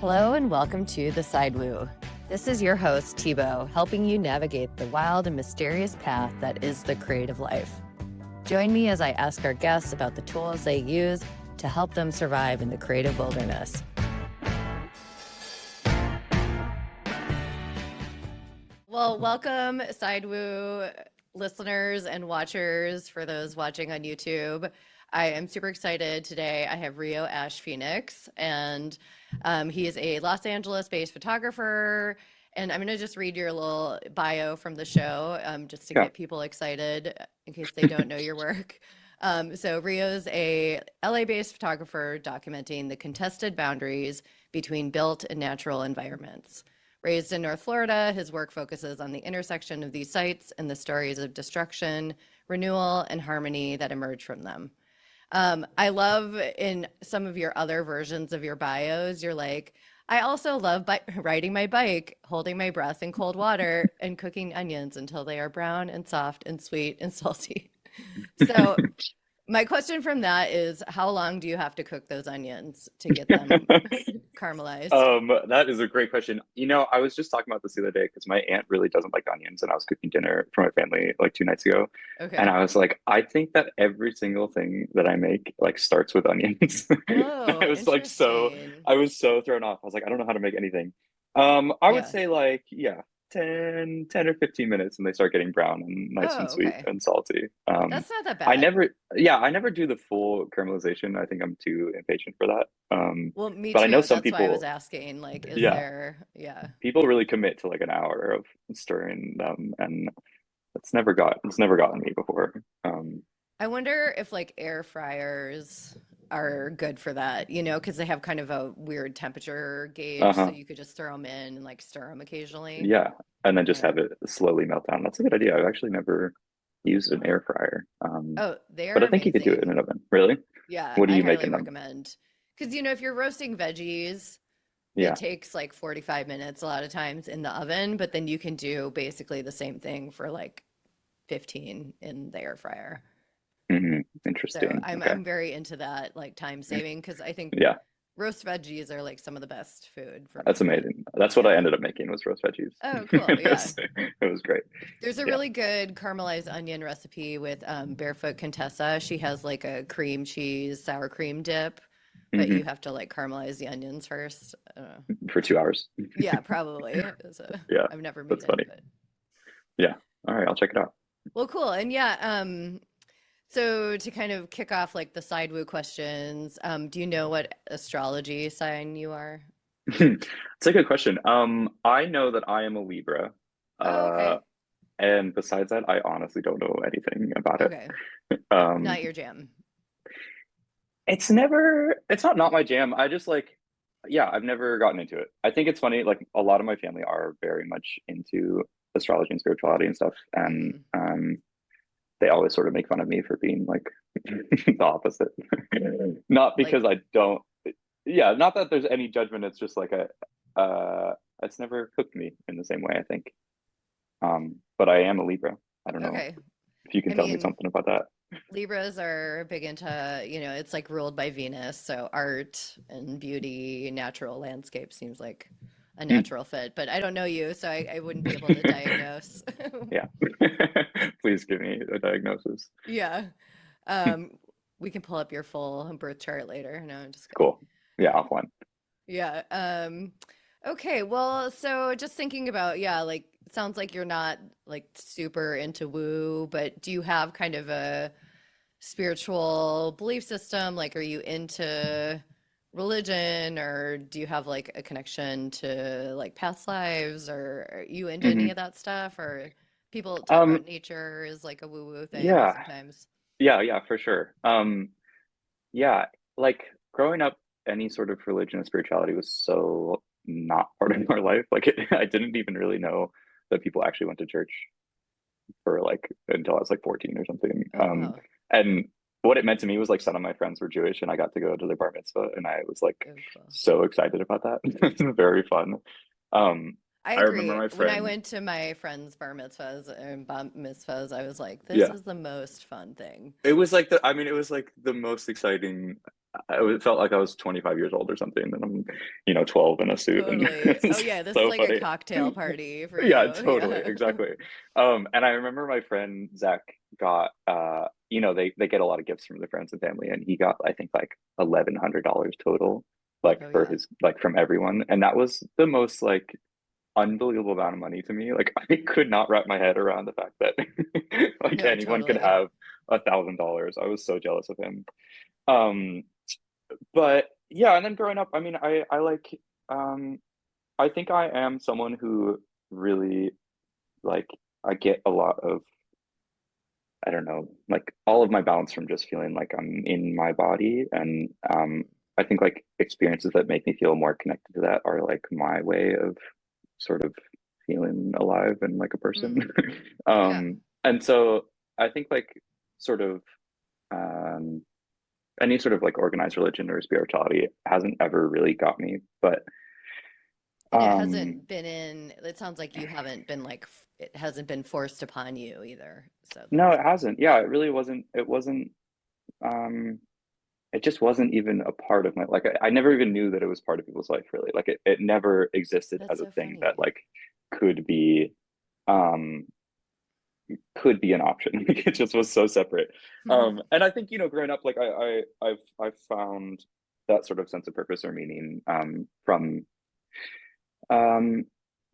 Hello and welcome to The Sidewoo. This is your host, Thibault, helping you navigate the wild and mysterious path that is the creative life. Join me as I ask our guests about the tools they use to help them survive in the creative wilderness. Well, welcome, Sidewoo listeners and watchers, for those watching on YouTube. I am super excited today. I have Rio Asch Phoenix, and he is a Los Angeles-based photographer. And I'm going to just read your little bio from the show just to get people excited in case they don't know your work. So Rio's a LA-based photographer documenting the contested boundaries between built and natural environments. Raised in North Florida, his work focuses on the intersection of these sites and the stories of destruction, renewal, and harmony that emerge from them. I love in some of your other versions of your bios, you're like, I also love riding my bike, holding my breath in cold water, and cooking onions until they are brown and soft and sweet and salty. So my question from that is, how long do you have to cook those onions to get them caramelized? That is a great question. I was just talking about this the other day because my aunt really doesn't like onions, and I was cooking dinner for my family like 2 nights ago. Okay. And I was like, I think that every single thing that I make like starts with onions. Oh, I was like I was so thrown off. I was like, I don't know how to make anything. I would say like, 10 or 15 minutes and they start getting brown and nice and sweet and salty. That's not that bad. I never do the full caramelization. I think I'm too impatient for that. Well, me but too. I know some That's people, why I was asking, like, is there, people really commit to like an hour of stirring them, and it's never gotten me before. I wonder if like air fryers are good for that, because they have kind of a weird temperature gauge, so you could just throw them in and like stir them occasionally. Yeah, and then just have it slowly melt down. That's a good idea. I've actually never used an air fryer. Oh, they are but I think amazing. you could do it in an oven. Really? Yeah, What do you I make highly in them? recommend. Because if you're roasting veggies, it takes like 45 minutes a lot of times in the oven, but then you can do basically the same thing for like 15 in the air fryer. Interesting. So I'm very into that, like time saving, because I think roast veggies are like some of the best food for me. That's amazing. That's what I ended up making was roast veggies. Oh, cool. Yeah. It was great. There's a really good caramelized onion recipe with Barefoot Contessa. She has like a cream cheese sour cream dip, but you have to like caramelize the onions first. For 2 hours. Yeah, probably. So, yeah. I've never made That's funny. But... Yeah. All right. I'll check it out. Well, cool. And so to kind of kick off like the sidewoo questions, do you know what astrology sign you are? It's a good question. I know that I am a Libra. Okay. And besides that, I honestly don't know anything about it. Okay. Not your jam. It's not my jam. I just like, I've never gotten into it. I think it's funny, like a lot of my family are very much into astrology and spirituality and stuff. And they always sort of make fun of me for being like the opposite. Not because I don't, not that there's any judgment. It's just like it's never hooked me in the same way, I think. But I am a Libra. I don't know if you can tell me something about that. Libras are big into, it's like ruled by Venus. So art and beauty, natural landscape seems like a natural fit, but I don't know you, so I wouldn't be able to diagnose. Yeah. Please give me a diagnosis. Yeah. We can pull up your full birth chart later. No, I'm just kidding. Cool. Yeah, offline. Yeah. Okay. Well, so just thinking about, like, it sounds like you're not like super into woo, but do you have kind of a spiritual belief system? Like, are you into religion, or do you have like a connection to like past lives, or are you into any of that stuff? Or people talk about nature is like a woo-woo thing sometimes. Yeah, for sure. Like growing up, any sort of religion and spirituality was so not part of our life. Like I didn't even really know that people actually went to church for like until I was like 14 or something. Wow. And what it meant to me was like some of my friends were Jewish and I got to go to their bar mitzvah, and I was like so excited about that. It's very fun. I agree. Remember my friend, when I went to my friend's bar mitzvahs and bat mitzvahs, I was like, this is the most fun thing. It was like it was like the most exciting it felt like I was 25 years old or something, and I'm, 12 in a suit, and Totally. Oh it's yeah, this is so like a funny. cocktail party for Yeah, you. totally, Yeah. exactly. And I remember my friend Zach got, they get a lot of gifts from their friends and family, and he got, I think, like $1,100 total, like Oh for yeah. his, like from everyone, and that was the most like unbelievable amount of money to me. Like I could not wrap my head around the fact that like No, anyone could totally. have $1,000. I was so jealous of him. Um, but yeah, and then growing up, I mean, I like, um, I think I am someone who really like, I get a lot of, I don't know, like all of my balance from just feeling like I'm in my body. And I think like experiences that make me feel more connected to that are like my way of sort of feeling alive and like a person. Mm, yeah. And so I think like sort of um, any sort of like organized religion or spirituality hasn't ever really got me. But And it um, hasn't been it sounds like you haven't been like, it hasn't been forced upon you either. So no, that's it good. hasn't. Yeah, it really wasn't. Um, it just wasn't even a part of my like I never even knew that it was part of people's life really. Like it never existed That's as a so thing that funny. like could be um could be an option. Like, it just was so separate. And I think, growing up, like I've found that sort of sense of purpose or meaning from um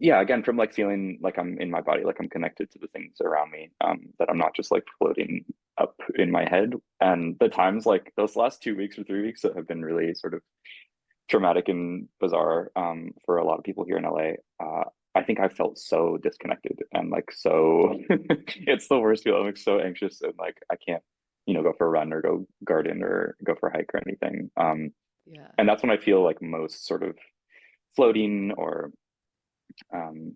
yeah, again, from like feeling like I'm in my body, like I'm connected to the things around me, that I'm not just like floating up in my head. And the times like those last 2 weeks or 3 weeks that have been really sort of traumatic and bizarre for a lot of people here in LA. I think I felt so disconnected and like so it's the worst feeling. I'm like so anxious and like I can't, go for a run or go garden or go for a hike or anything. Yeah. And that's when I feel like most sort of floating or um,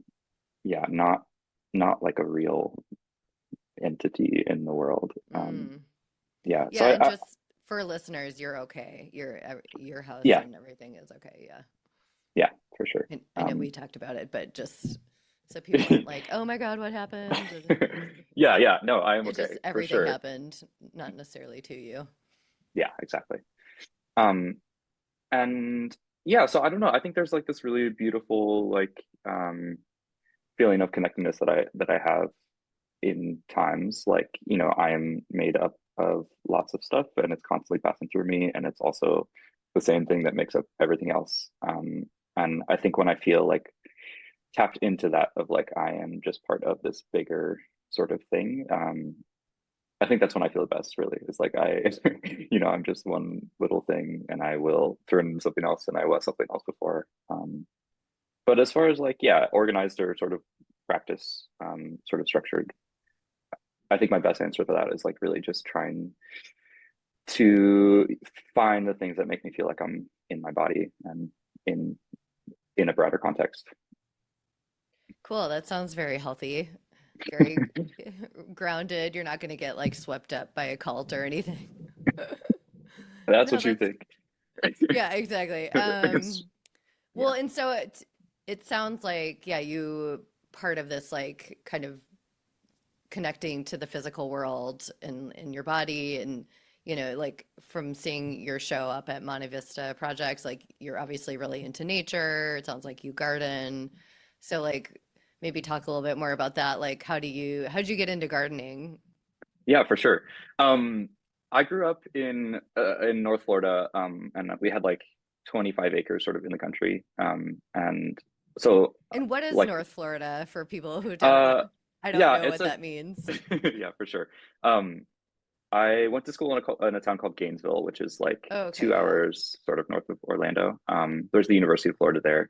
yeah, not like a real entity in the world. Mm. Yeah, so Yeah, and just for listeners, you're okay. Your house yeah, and everything is okay. Yeah. yeah, for sure. And I know we Um, talked about it, but just so people aren't like, "Oh my God, what happened?" yeah, no, I am It just okay for everything sure. happened, not necessarily to you. Yeah, exactly. Um, and yeah, so I don't know. I think there's like this really beautiful like feeling of connectedness that I have in times like, I am made up of lots of stuff and it's constantly passing through me and it's also the same thing that makes up everything else. And I think when I feel like tapped into that of like I am just part of this bigger sort of thing, I think that's when I feel the best, really. It's like I'm just one little thing and I will turn into something else and I was something else before. But as far as like, yeah, organized or sort of practice, sort of structured, I think my best answer to that is like really just trying to find the things that make me feel like I'm in my body and in in a broader context. Cool. That sounds very healthy, very grounded. You're not going to get like swept up by a cult or anything. That's No, what you that's think. yeah, exactly. Yeah. Well, and so it sounds like yeah, you part of this like kind of connecting to the physical world in your body and like from seeing your show up at Monte Vista Projects, like you're obviously really into nature. It sounds like you garden. So like maybe talk a little bit more about that. Like how'd you get into gardening? Yeah, for sure. Um, I grew up in North Florida, and we had like 25 acres sort of in the country. And so And what is like North Florida for people who don't know? uh I don't yeah, know it's what a that means. yeah, for sure. Um, I went to school in a town called Gainesville, which is like Oh, two okay, yeah. hours sort of north of Orlando. There's the University of Florida there,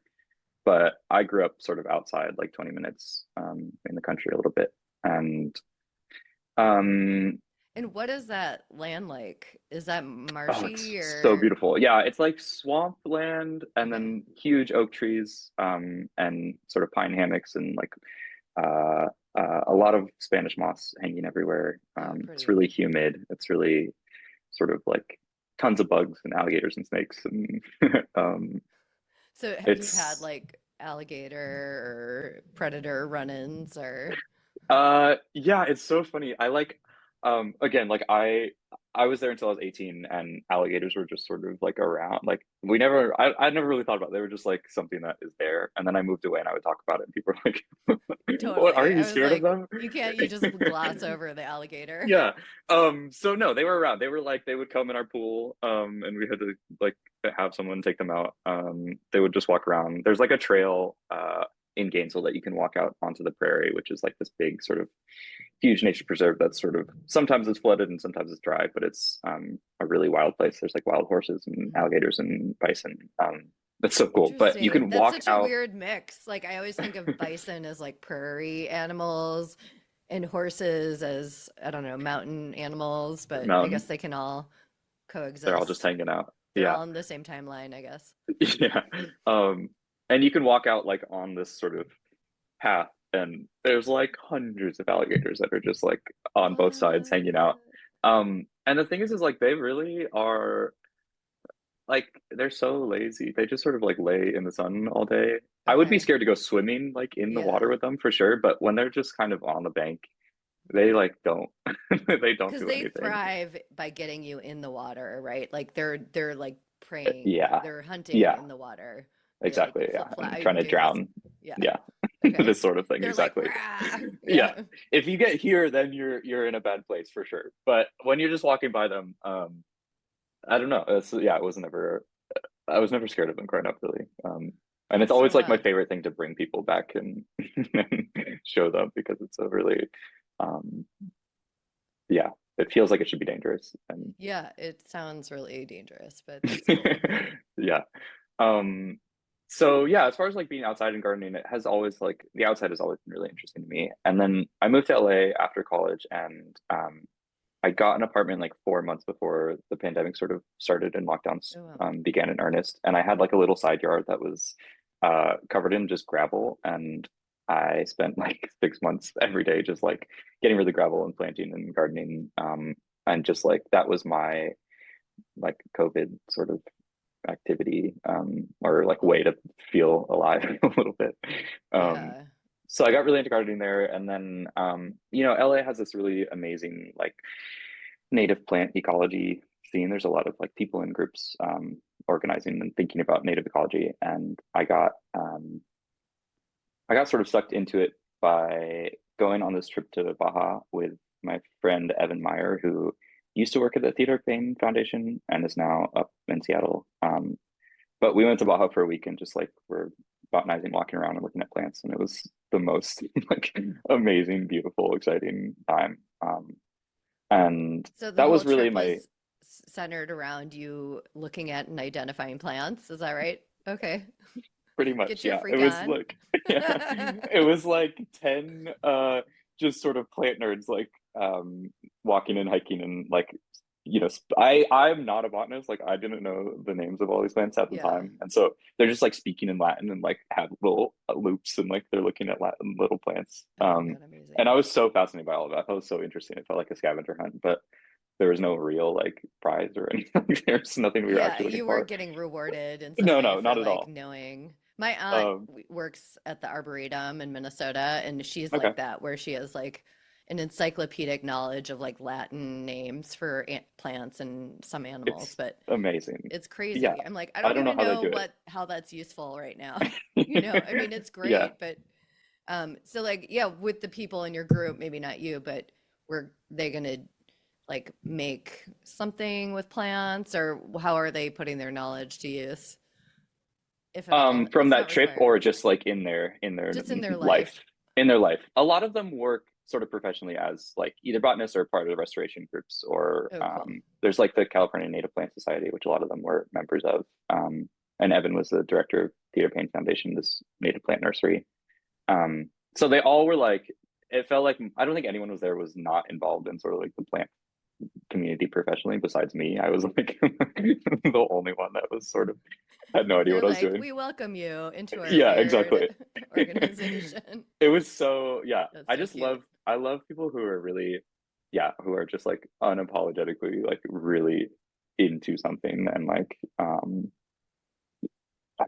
but I grew up sort of outside, like 20 minutes in the country a little bit. And um, And what is that land like? Is that oh, it's marshy so or beautiful. Yeah, it's like swampland and okay? then huge oak trees and sort of pine hammocks and like uh, a lot of Spanish moss hanging everywhere. Oh, It's pretty. really humid. It's really sort of like tons of bugs and alligators and snakes and um, So have you had it's like alligator or predator run-ins or yeah, it's so funny. I like again like I was there until I was 18, and alligators were just sort of like around. Like I never really thought about it. They were just like something that is there. And then I moved away and I would talk about it and people were like, what, are Totally. you I was scared of like, them? you just gloss over the alligator. Yeah. So no, they were around. They were like they would come in our pool, and we had to like have someone take them out. They would just walk around. There's like a trail in Gainesville that you can walk out onto the prairie, which is like this big sort of huge nature preserve that's sort of sometimes it's flooded and sometimes it's dry, but it's a really wild place. There's like wild horses and alligators and bison. That's so cool. But you Interesting. can That's walk such a out. weird mix. Like I always think of bison as like prairie animals and horses as, I don't know, mountain animals, but I guess Mountain. they can all They're all just coexist. hanging out. They're Yeah. all in the same timeline, I guess. Yeah. And you can walk out like on this sort of path, and there's like hundreds of alligators that are just like on both sides hanging out. What? And the thing is like they really are like they're so lazy. They just sort of like lay in the sun all day. I would be Okay. scared to go swimming like in the Yeah. water with them for sure, but when they're just kind of on the bank, they like don't they don't Because do they anything. thrive by getting you in the water, right? Like they're like preying, Yeah. they're hunting Yeah, in the water. They like exactly. Yeah. flip flat. And I'm trying to doing this. drown. Yeah. Yeah. Okay. This sort of thing, They're like, exactly. rah. Yeah. Yeah. If you get here, then you're in a bad place for sure. But when you're just walking by them, I don't know. Yeah, I was never scared of them growing up, really. And it's That's so always like my fun. favorite thing to bring people back and, and show them because it's a really, um, yeah, it feels like it should be dangerous. And Yeah, it sounds really dangerous, but that's cool. yeah. Um, so yeah, as far as like being outside and gardening, it has always like the outside has always been really interesting to me. And then I moved to LA after college, and I got an apartment like 4 months before the pandemic sort of started and lockdowns Oh, wow. began in earnest. And I had like a little side yard that was covered in just gravel. And I spent like 6 months every day just like getting rid of the gravel and planting and gardening. And just like that was my like COVID sort of activity, or like way to feel alive a little bit. Um, Yeah. so I got really into gardening there, and then LA has this really amazing like native plant ecology scene. There's a lot of like people in groups organizing and thinking about native ecology, and I got sort of sucked into it by going on this trip to Baja with my friend Evan Meyer, who used to work at the Theodore Payne Foundation and is now up in Seattle. But we went to Baja for a week and just like we're botanizing, walking around and looking at plants, and it was the most like amazing, beautiful, exciting time. And So the that whole was really trip my was centered around you looking at and identifying plants. Is that right? Okay. pretty much, Get your yeah. It freak was on. like yeah, it was like 10 just sort of plant nerds like walking and hiking and like I'm not a botanist, like I didn't know the names of all these plants at the Yeah. time. And so they're just like speaking in Latin and like have little loops and like they're looking at Latin little plants. Oh my God, And I amazing. was so fascinated by all of that. I thought it was so interesting. It felt like a scavenger hunt, but there was no real like prize or anything. There's nothing we were Yeah, actually looking you weren't for. getting rewarded in some No, way no, for not at like all. knowing. My aunt Um, works at the Arboretum in Minnesota, and she's okay. like that, where she has like an encyclopedic knowledge of like Latin names for plants and some animals, It's but amazing. it's Yeah. crazy. I'm like, I I don't don't know even how they know do it. how that's useful right now. I mean, it's Yeah. great, but so like, yeah, with the people in your group, maybe not you, but were they gonna like make something with plants, or how are they putting their knowledge to use, if at all? From It's that not trip or required. just like in their Just in their life. life, in their life. A lot of them work sort of professionally as like either botanists or part of the restoration groups, or Oh, cool. there's like the California Native Plant Society, which a lot of them were members of. And Evan was the director of Theodore Payne Foundation, this native plant nursery. So they all were like, it felt like I don't think anyone was not involved in sort of like the plant community professionally besides me. I was like the only one that was sort of had no idea They're what I was like, doing. we welcome you into our Yeah, weird exactly. organization. It was so, yeah. That's so cute. I love people who are really, yeah, who are just like unapologetically like really into something and like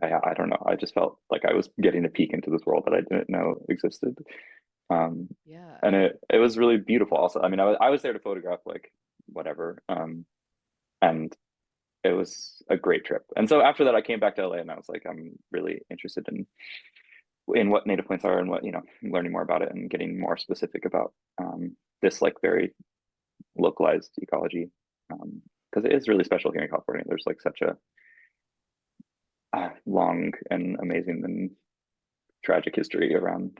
I don't know. I just felt like I was getting a peek into this world that I didn't know existed. Um Yeah. and it was really beautiful also. I mean, I was there to photograph like whatever. And it was a great trip. And so after that, I came back to LA and I was like, I'm really interested in what native plants are and what, learning more about it and getting more specific about this like very localized ecology. Because it is really special here in California. There's like such a long and amazing and tragic history around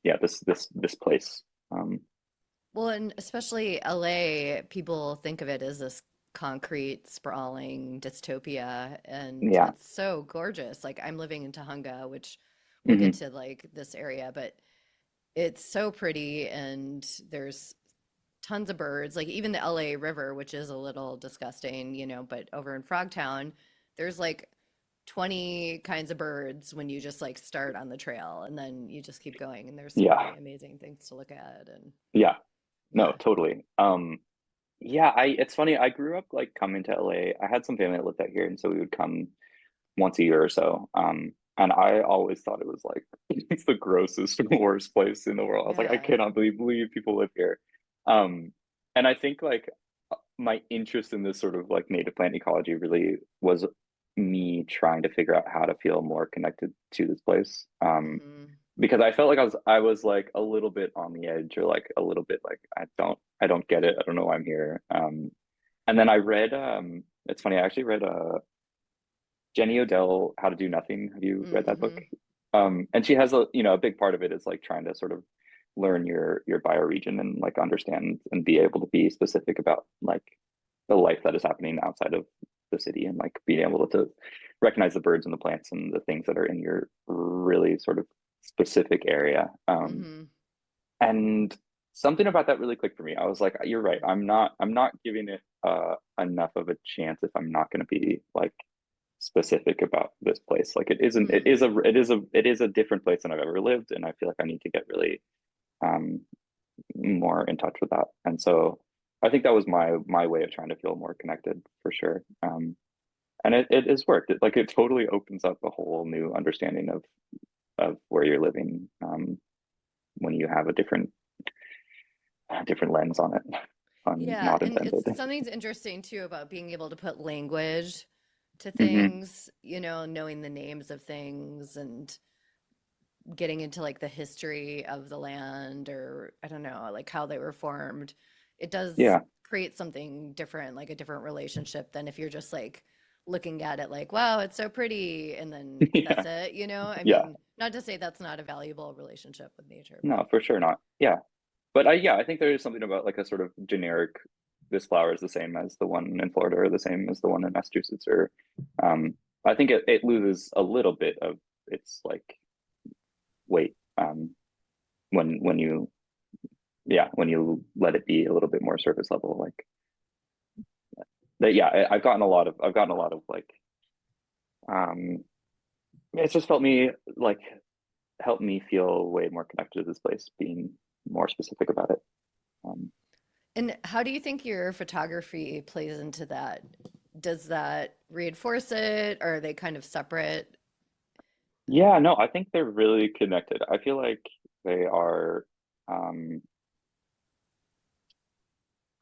this place. Well, and especially LA, people think of it as this concrete, sprawling dystopia, and Yeah. it's so gorgeous. Like I'm living in Tahunga, which we'll get Hmm. to like this area, but it's so pretty and there's tons of birds. Like even the LA River, which is a little disgusting, but over in Frogtown, there's like 20 kinds of birds when you just like start on the trail and then you just keep going and there's so Yeah. many amazing things to look at and Yeah. No, yeah. totally. Yeah, it's funny. I grew up like coming to LA. I had some family that lived out here, and so we would come once a year or so. And I always thought it was like it's the grossest, worst place in the world. I was like, I Yeah. cannot believe people live here. Um, and I think like my interest in this sort of like native plant ecology really was me trying to figure out how to feel more connected to this place. Hmm. Because I felt like I was like a little bit on the edge or like a little bit like I don't get it. I don't know why I'm here. And then I read it's funny, I actually read Jenny Odell, How to Do Nothing. Have you read that book? Hmm. And she has a big part of it is like trying to sort of learn your bioregion and like understand and be able to be specific about like the life that is happening outside of the city and like being able to recognize the birds and the plants and the things that are in your really sort of specific area. Hmm. And something about that really clicked for me. I was like, you're right. I'm not giving it enough of a chance if I'm not going to be like specific about this place. Like it isn't, it Hmm. is a, it is a, it is a different place than I've ever lived. And I feel like I need to get really um, more in touch with that. And so I think that was my way of trying to feel more connected for sure. And it has worked. It totally opens up a whole new understanding of where you're living when you have a different lens on it. Yeah, Not and intended. it's something's interesting too about being able to put language to Hmm. things, knowing the names of things and getting into like the history of the land or I don't know, like how they were formed. It does Yeah. create something different, like a different relationship than if you're just like looking at it like, wow, it's so pretty, and then that's Yeah. it. I Yeah. mean, not to say that's not a valuable relationship with nature, but No, for sure not. Yeah. But I think there is something about like a sort of generic, this flower is the same as the one in Florida or the same as the one in Massachusetts or um I think it loses a little bit of its like weight when you when you let it be a little bit more surface level like that. Yeah, I've gotten a lot of like um it's just felt me like helped me feel way more connected to this place being more specific about it. um and how do you think your photography plays into that? Does that reinforce it, or are they kind of separate? Yeah, no, I think they're really connected. I feel like they are, um,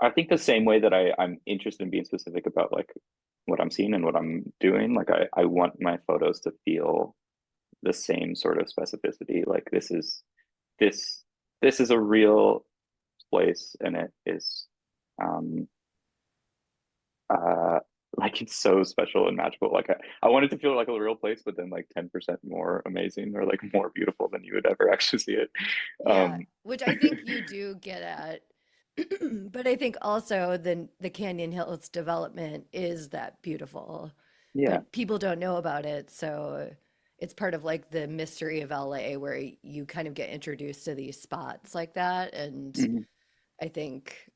I think the same way that I'm interested in being specific about like what I'm seeing and what I'm doing, like I want my photos to feel the same sort of specificity. Like this this is a real place and it is um uh like it's so special and magical. Like I want it to feel like a real place, but then like 10% more amazing or like more beautiful than you would ever actually see it. Yeah, Um which I think you do get at. But I think also the Canyon Hills development is that beautiful, yeah. but people don't know about it, so it's part of like the mystery of LA where you kind of get introduced to these spots like that, and Mhm. I think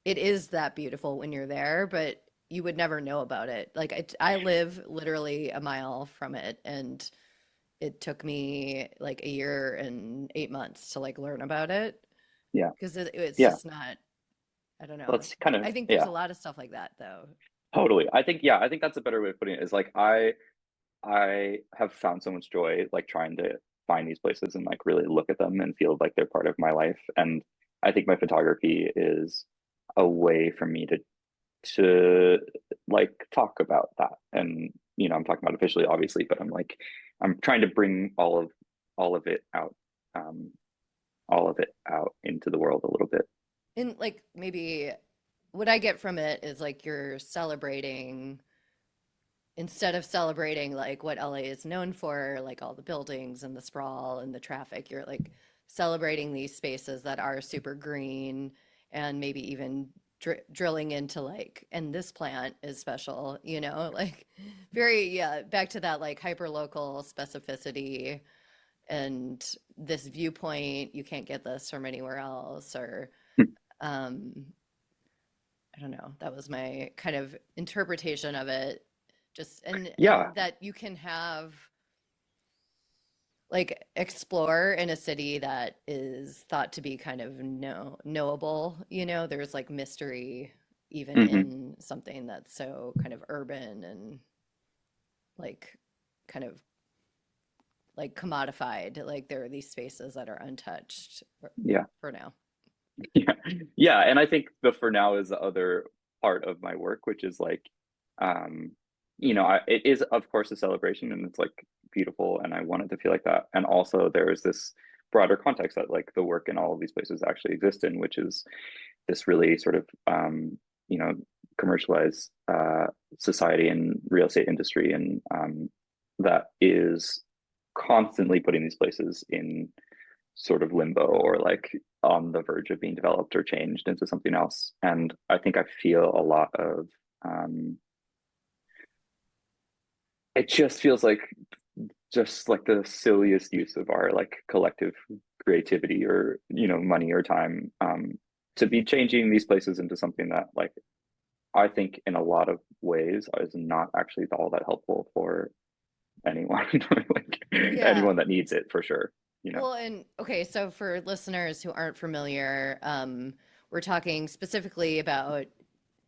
it is that beautiful when you're there, but you would never know about it. Like I live literally a mile from it, and it took me like a year and 8 months to like learn about it Yeah. because it's Yeah. just not, I don't Well, know. that's kind of I think there's yeah, a lot of stuff like that though. totally. I think that's a better way of putting it is like I have found so much joy like trying to find these places and like really look at them and feel like they're part of my life. And I think my photography is a way for me to like talk about that. And I'm talking about officially, obviously, but I'm trying to bring all of it out, um, all of it out into the world a little bit. And like maybe what I get from it is like you're celebrating instead of celebrating like what LA is known for, like all the buildings and the sprawl and the traffic, you're like celebrating these spaces that are super green and maybe even drilling into like, and this plant is special, like very, yeah, back to that like hyper local specificity and this viewpoint, you can't get this from anywhere else, or um, I don't know. That was my kind of interpretation of it. Just Yeah. and that you can have like explore in a city that is thought to be kind of knowable, there's like mystery even Hmm. in something that's so kind of urban and like kind of like commodified. Like there are these spaces that are untouched Yeah. for now. Yeah. Yeah. And I think the for now is the other part of my work, which is like, um, it is, of course, a celebration and it's like beautiful. And I want it to feel like that. And also, there is this broader context that like the work in all of these places actually exist in, which is this really sort of, you know, commercialized society and real estate industry. And that is constantly putting these places in sort of limbo or like on the verge of being developed or changed into something else. And I think I feel a lot of it just feels like just like the silliest use of our like collective creativity or money or time to be changing these places into something that like I think in a lot of ways is not actually all that helpful for anyone like Yeah. anyone that needs it for sure. Well, and okay, so for listeners who aren't familiar, we're talking specifically about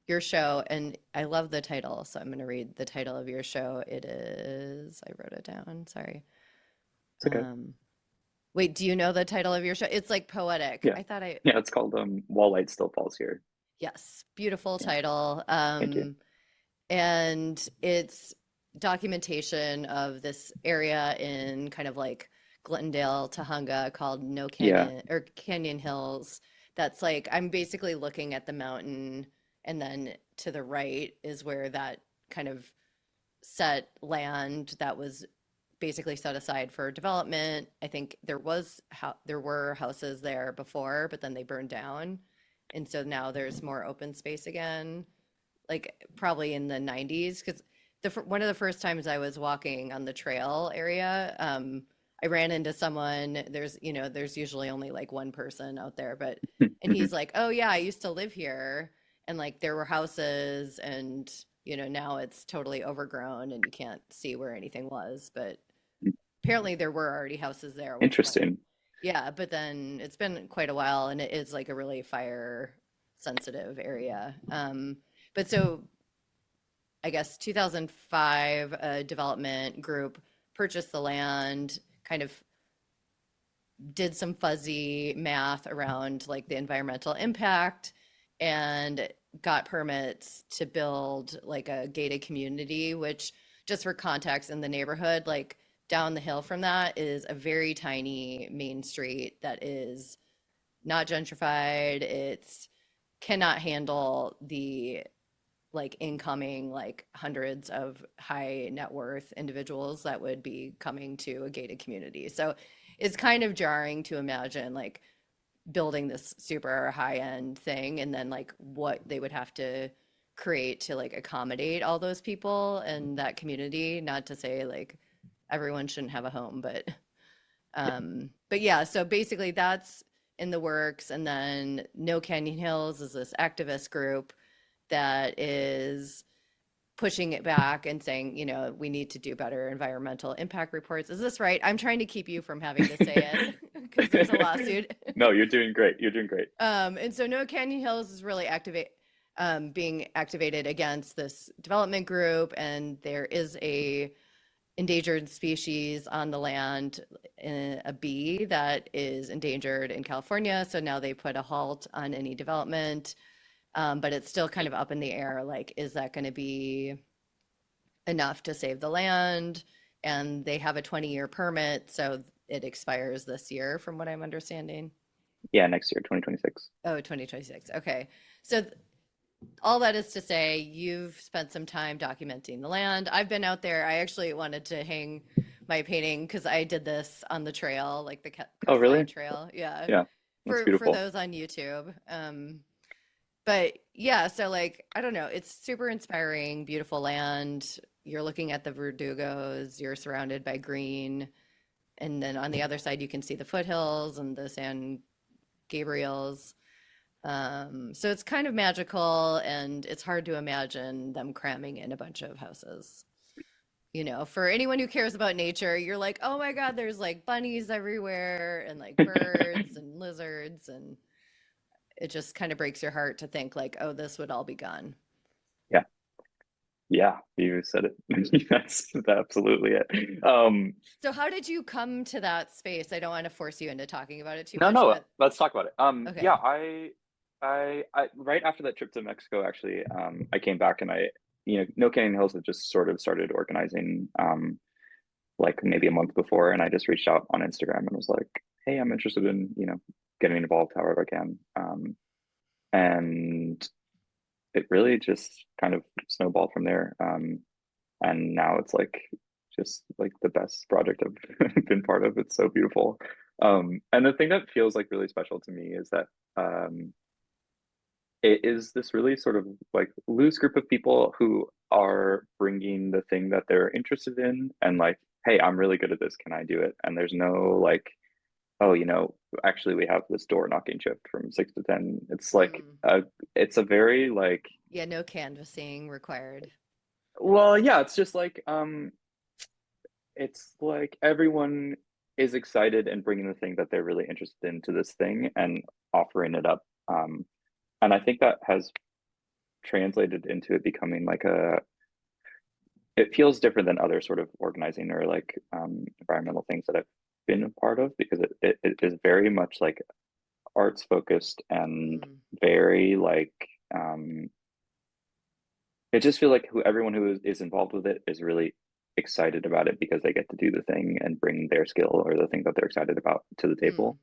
your show, and I love the title, so I'm going to read the title of your show. It is, I wrote it down, sorry. It's okay. Um, wait, do you know the title of your show? It's like poetic. Yeah. I thought I, Yeah, it's called While Light Still Falls Here. yes, beautiful Yeah. title. Thank you. And it's documentation of this area in kind of like Glendale, Tahunga called No Yeah. Canyon or Canyon Hills. That's like I'm basically looking at the mountain, and then to the right is where that kind of set land that was basically set aside for development. I think there were houses there before, but then they burned down. And so now there's more open space again, like probably in the 90s, because one of the first times I was walking on the trail area, I ran into someone. There's usually only like one person out there, but and he's like, "Oh yeah, I used to live here, and like there were houses, and now it's totally overgrown and you can't see where anything was, but apparently there were already houses there at one point." Interesting. Yeah, but then it's been quite a while, and it is like a really fire sensitive area. But so I guess 2005, a development group purchased the land, kind of did some fuzzy math around like the environmental impact and got permits to build like a gated community, which just for context in the neighborhood, like down the hill from that is a very tiny main street that is not gentrified. It's cannot handle the like incoming like hundreds of high net worth individuals that would be coming to a gated community. So it's kind of jarring to imagine like building this super high end thing and then like what they would have to create to like accommodate all those people and that community. Not to say like everyone shouldn't have a home, but yeah, so basically that's in the works. And then No Canyon Hills is this activist group that is pushing it back and saying, we need to do better environmental impact reports. Is this right? I'm trying to keep you from having to say it because there's a lawsuit. No, you're doing great. You're doing great. And so No Canyon Hills is really being activated against this development group, and there is a endangered species on the land, a bee that is endangered in California. So now they put a halt on any development. But it's still kind of up in the air. Like, is that going to be enough to save the land? And they have a 20-year permit, so it expires this year, from what I'm understanding. Yeah, next year, 2026. Oh, 2026. Okay. So all that is to say, you've spent some time documenting the land. I've been out there. I actually wanted to hang my painting because I did this on the trail, like the Oh, Crestline really? Trail. Yeah. Yeah, that's For beautiful. those on YouTube. But yeah, so like, I don't know, it's super inspiring, beautiful land. You're looking at the Verdugos, you're surrounded by green. And then on the other side, you can see the foothills and the San Gabriels. So it's kind of magical, and it's hard to imagine them cramming in a bunch of houses. You know, for anyone who cares about nature, you're like, oh my God, there's like bunnies everywhere and like birds and lizards, and it just kind of breaks your heart to think like, oh, this would all be gone. Yeah, yeah, you said it. That's absolutely it. So how did you come to that space? I don't want to force you into talking about it too No, much, no, but let's talk about it. Yeah, okay. I right after that trip to Mexico, actually, I came back and No Canyon Hills had just sort of started organizing, like maybe a month before, and I just reached out on Instagram and was like, "Hey, I'm interested in, getting involved however I can." And it really just kind of snowballed from there. And now it's like just like the best project I've been part of. It's so beautiful. And the thing that feels like really special to me is that it is this really sort of like loose group of people who are bringing the thing that they're interested in and like, hey, I'm really good at this. Can I do it? And there's no like, oh, actually we have this door knocking shift from 6 to 10. Mm. It's a very like, Yeah, no canvassing required. well, yeah, it's just like, it's like everyone is excited and bringing the thing that they're really interested in to this thing and offering it up. And I think that has translated into it becoming like it feels different than other sort of organizing or like environmental things that I've been a part of because it is very much like arts focused and Mm. very like um, it just feels like everyone who is involved with it is really excited about it because they get to do the thing and bring their skill or the thing that they're excited about to the table.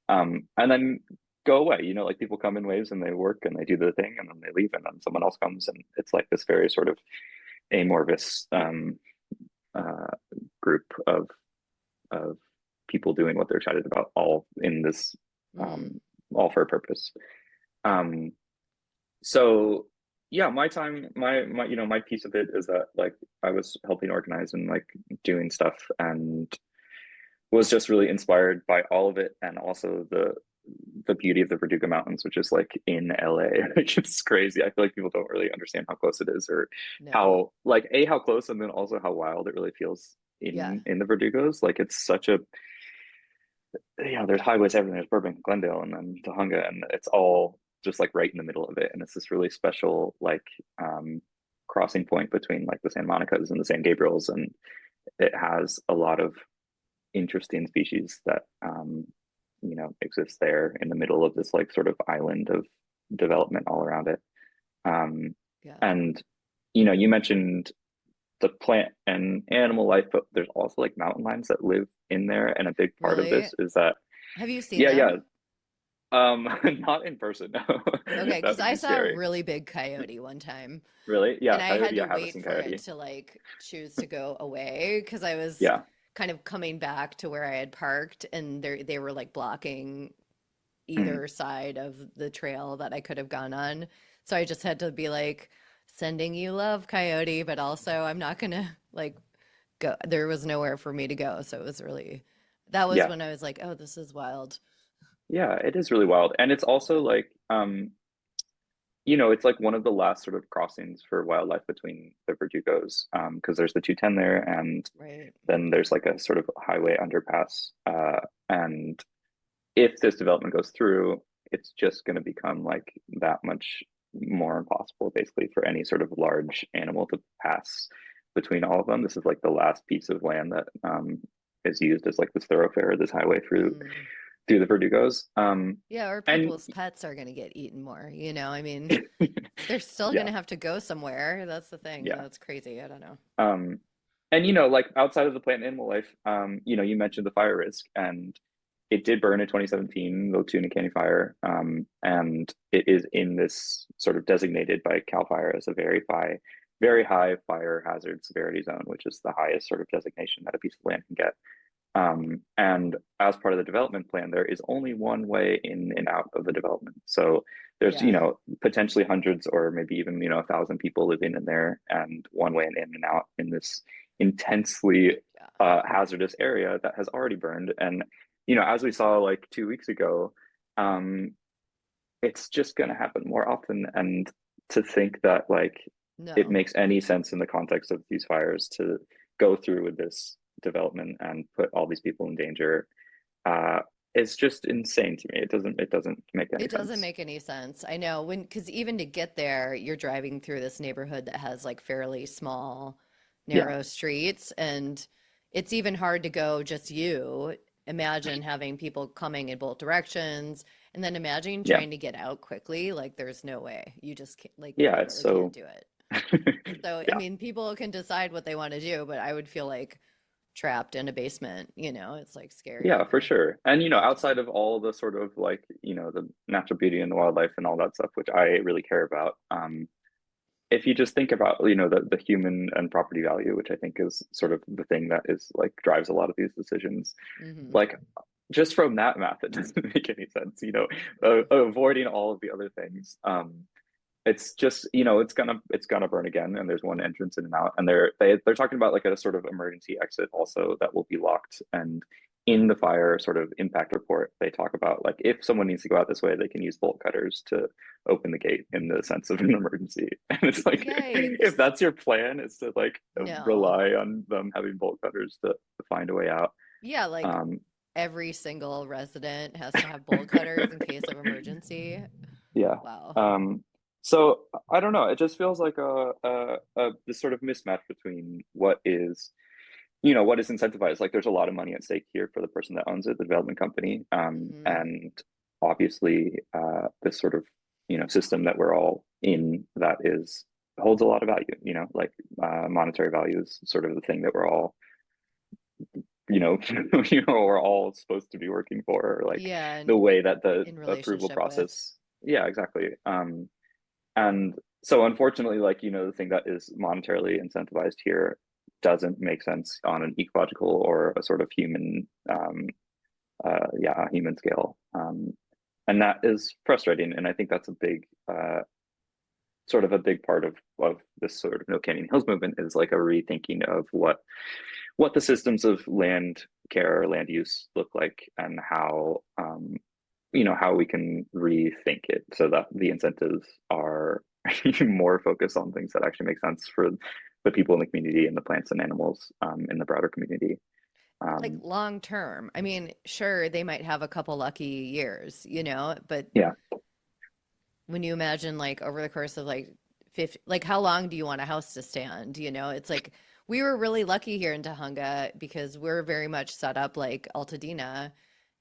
Mm. And then go away. Like people come in waves and they work and they do the thing and then they leave and then someone else comes and it's like this very sort of amorphous uh, group of people doing what they're excited about, all in this, Mm. all for a purpose. Um, so yeah, my time, my piece of it is that like I was helping organize and like doing stuff and was just really inspired by all of it and also the beauty of the Verdugo Mountains, which is like in LA. Like it's crazy. I feel like people don't really understand how close it is or No. how like how close and then also how wild it really feels Yeah. in the Verdugos. Like it's such a there's highways everywhere. There's Burbank, Glendale, and then Tujunga, and it's all just like right in the middle of it. And it's this really special like crossing point between like the San Monicas and the San Gabriels, and it has a lot of interesting species that exist there in the middle of this like sort of island of development all around it. Um, Yeah. and you mentioned the plant and animal life, but there's also like mountain lions that live in there. And a big part of Really? this is that, Have you seen yeah, yeah, them? not in person. No, Okay, that because would I be saw a scary. really big coyote one time, Really? Yeah, and I had coyote. to I haven't wait seen for it coyote. to like choose to go away because I was Yeah. kind of coming back to where I had parked, and they were like blocking Mm. either side of the trail that I could have gone on. So I just had to be like, sending you love, coyote, but also I'm not gonna like go. There was nowhere for me to go, so it was really that was Yeah. when I was like, oh, this is wild. Yeah, it is really wild. And it's also like, it's like one of the last sort of crossings for wildlife between the Verdugos, because there's the 210 there, and Right. then there's like a sort of highway underpass. And if this development goes through, it's just going to become like that much more impossible, basically, for any sort of large animal to pass between all of them. This is like the last piece of land that is used as like this thoroughfare, this highway through Mm. through the Verdugo's. Yeah, or And people's pets are going to get eaten more, you know? I mean, they're still going yeah, to have to go somewhere. That's the thing. yeah. That's crazy. I don't know. Um, and like outside of the plant and animal life, you mentioned the fire risk, and it did burn in 2017, the Tuna Canyon fire, and it is in this sort of designated by Cal Fire as a very high fire hazard severity zone, which is the highest sort of designation that a piece of land can get. And as part of the development plan, there is only one way in and out of the development. So there's, Yeah. potentially hundreds or maybe even, 1,000 people living in there, and one way in and out in this intensely Yeah. hazardous area that has already burned. And, as we saw like 2 weeks ago, um, it's just going to happen more often. And to think that like it No, makes any sense in the context of these fires to go through with this development and put all these people in danger, uh, is just insane to me. It doesn't make any it doesn't sense. make any sense. I know because even to get there, you're driving through this neighborhood that has like fairly small, Yeah, narrow streets, and it's even hard to go just you. Imagine having people coming in both directions, and then imagine yeah, trying to get out quickly. Like, there's no way. You just can't, like, yeah. you It's literally can't so do it. So, I yeah. mean, people can decide what they want to do, but I would feel like trapped in a basement, it's like scary. Yeah, for sure. And Imagine. outside of all the sort of like, the natural beauty and the wildlife and all that stuff, which I really care about, if you just think about, the human and property value, which I think is sort of the thing that is like drives a lot of these decisions, Hmm. like just from that math, it doesn't make any sense, No. avoiding all of the other things. It's just, it's gonna burn again, and there's one entrance in and out, and they're talking about like a sort of emergency exit also that will be locked. And in the fire sort of impact report, they talk about like if someone needs to go out this way, they can use bolt cutters to open the gate in the sense of an emergency. And it's like, if Yikes. that's your plan, is to like No. rely on them having bolt cutters to find a way out. Yeah, like um every single resident has to have bolt cutters in case of emergency. Yeah. Wow. So I don't know. It just feels like a this sort of mismatch between what is incentivized. Like there's a lot of money at stake here for the person that owns it, the development company, Hmm. and obviously this sort of system that we're all in that is holds a lot of value. Like monetary value is sort of the thing that we're all we're all supposed to be working for, or like Yeah, the and way that the in approval relationship with. process. Yeah, exactly. And so unfortunately, like, the thing that is monetarily incentivized here doesn't make sense on an ecological or a sort of human, human scale. And that is frustrating. And I think that's sort of a big part of this sort of No Canyon Hills movement, is like a rethinking of what the systems of land care or land use look like, and how we can rethink it so that the incentives are more focused on things that actually make sense for the people in the community and the plants and animals in the broader community. Like Um, long term. I mean, sure, they might have a couple lucky years, but yeah, when you imagine like over the course of like 50, like how long do you want a house to stand? It's like we were really lucky here in Tahunga because we're very much set up like Altadena,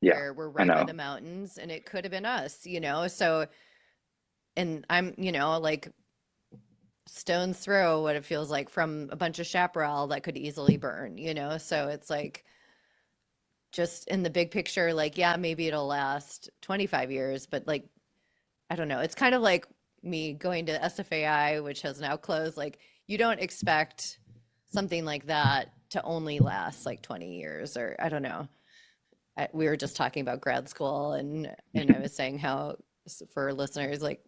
yeah, where we're I right by the know. mountains and it could have been us. So, and I'm, like stone's throw what it feels like from a bunch of chaparral that could easily burn. So it's like just in the big picture, like, yeah, maybe it'll last 25 years, but like I don't know. It's kind of like me going to SFAI, which has now closed. Like, you don't expect something like that to only last like 20 years, or I don't know. We were just talking about grad school, and I was saying how for listeners, like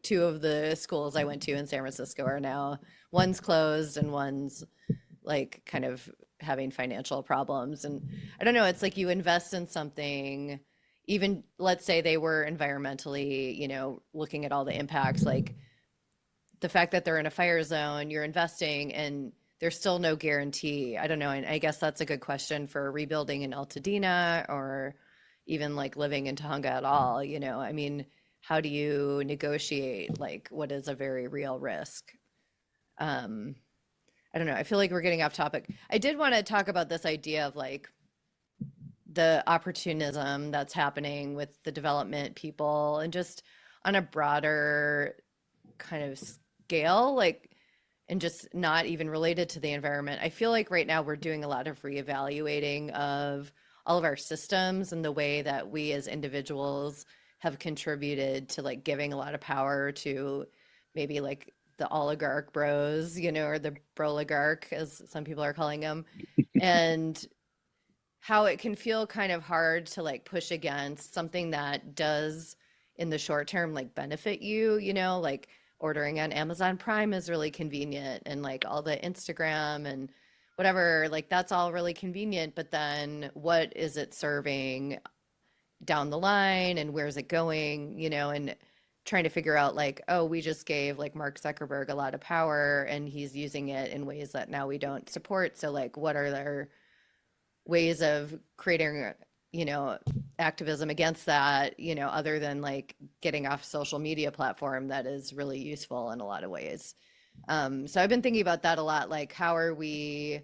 two of the schools I went to in San Francisco are now one's closed and one's like kind of having financial problems. And I don't know, it's like you invest in something, even let's say they were environmentally, looking at all the impacts, like the fact that they're in a fire zone, you're investing and there's still no guarantee. I don't know. And I guess that's a good question for rebuilding in Altadena or even like living in Tahunga at all. I mean, how do you negotiate like what is a very real risk? Um, I don't know. I feel like we're getting off topic. I did want to talk about this idea of like the opportunism that's happening with the development people and just on a broader kind of scale, like, and just not even related to the environment. I feel like right now we're doing a lot of reevaluating of all of our systems and the way that we as individuals have contributed to like giving a lot of power to maybe like the oligarch bros, or the broligarch, as some people are calling them, and how it can feel kind of hard to like push against something that does in the short term like benefit you, like ordering on Amazon Prime is really convenient, and like all the Instagram and whatever, like that's all really convenient, but then what is it serving down the line, and where's it going, and trying to figure out like, oh, we just gave like Mark Zuckerberg a lot of power and he's using it in ways that now we don't support. So like what are their ways of creating, activism against that, other than like getting off social media platform that is really useful in a lot of ways. So I've been thinking about that a lot. Like, how is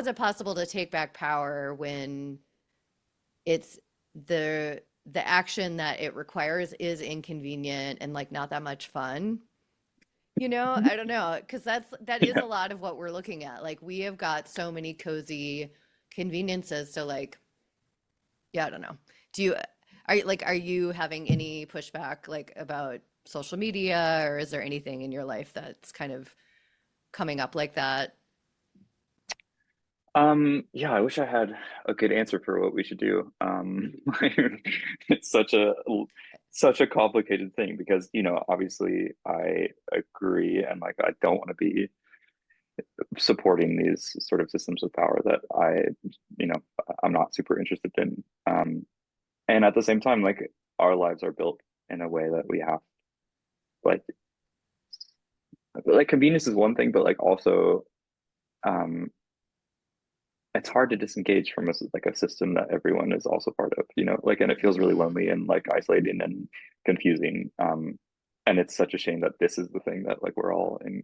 it possible to take back power when it's the action that it requires is inconvenient and like not that much fun? I don't know, because that is Yeah. a lot of what we're looking at. Like we have got so many cozy conveniences. So like, yeah, I don't know. Do you are you having any pushback like about social media, or is there anything in your life that's kind of coming up like that? Yeah, I wish I had a good answer for what we should do. It's such a complicated thing because, obviously I agree and like I don't want to be supporting these sort of systems of power that you know, I'm not super interested in. And at the same time, like our lives are built in a way that we have like convenience is one thing, but like also um it's hard to disengage from like a system that everyone is also part of, like, and it feels really Hmm. lonely and like isolating and confusing. And it's such a shame that this is the thing that like we're all in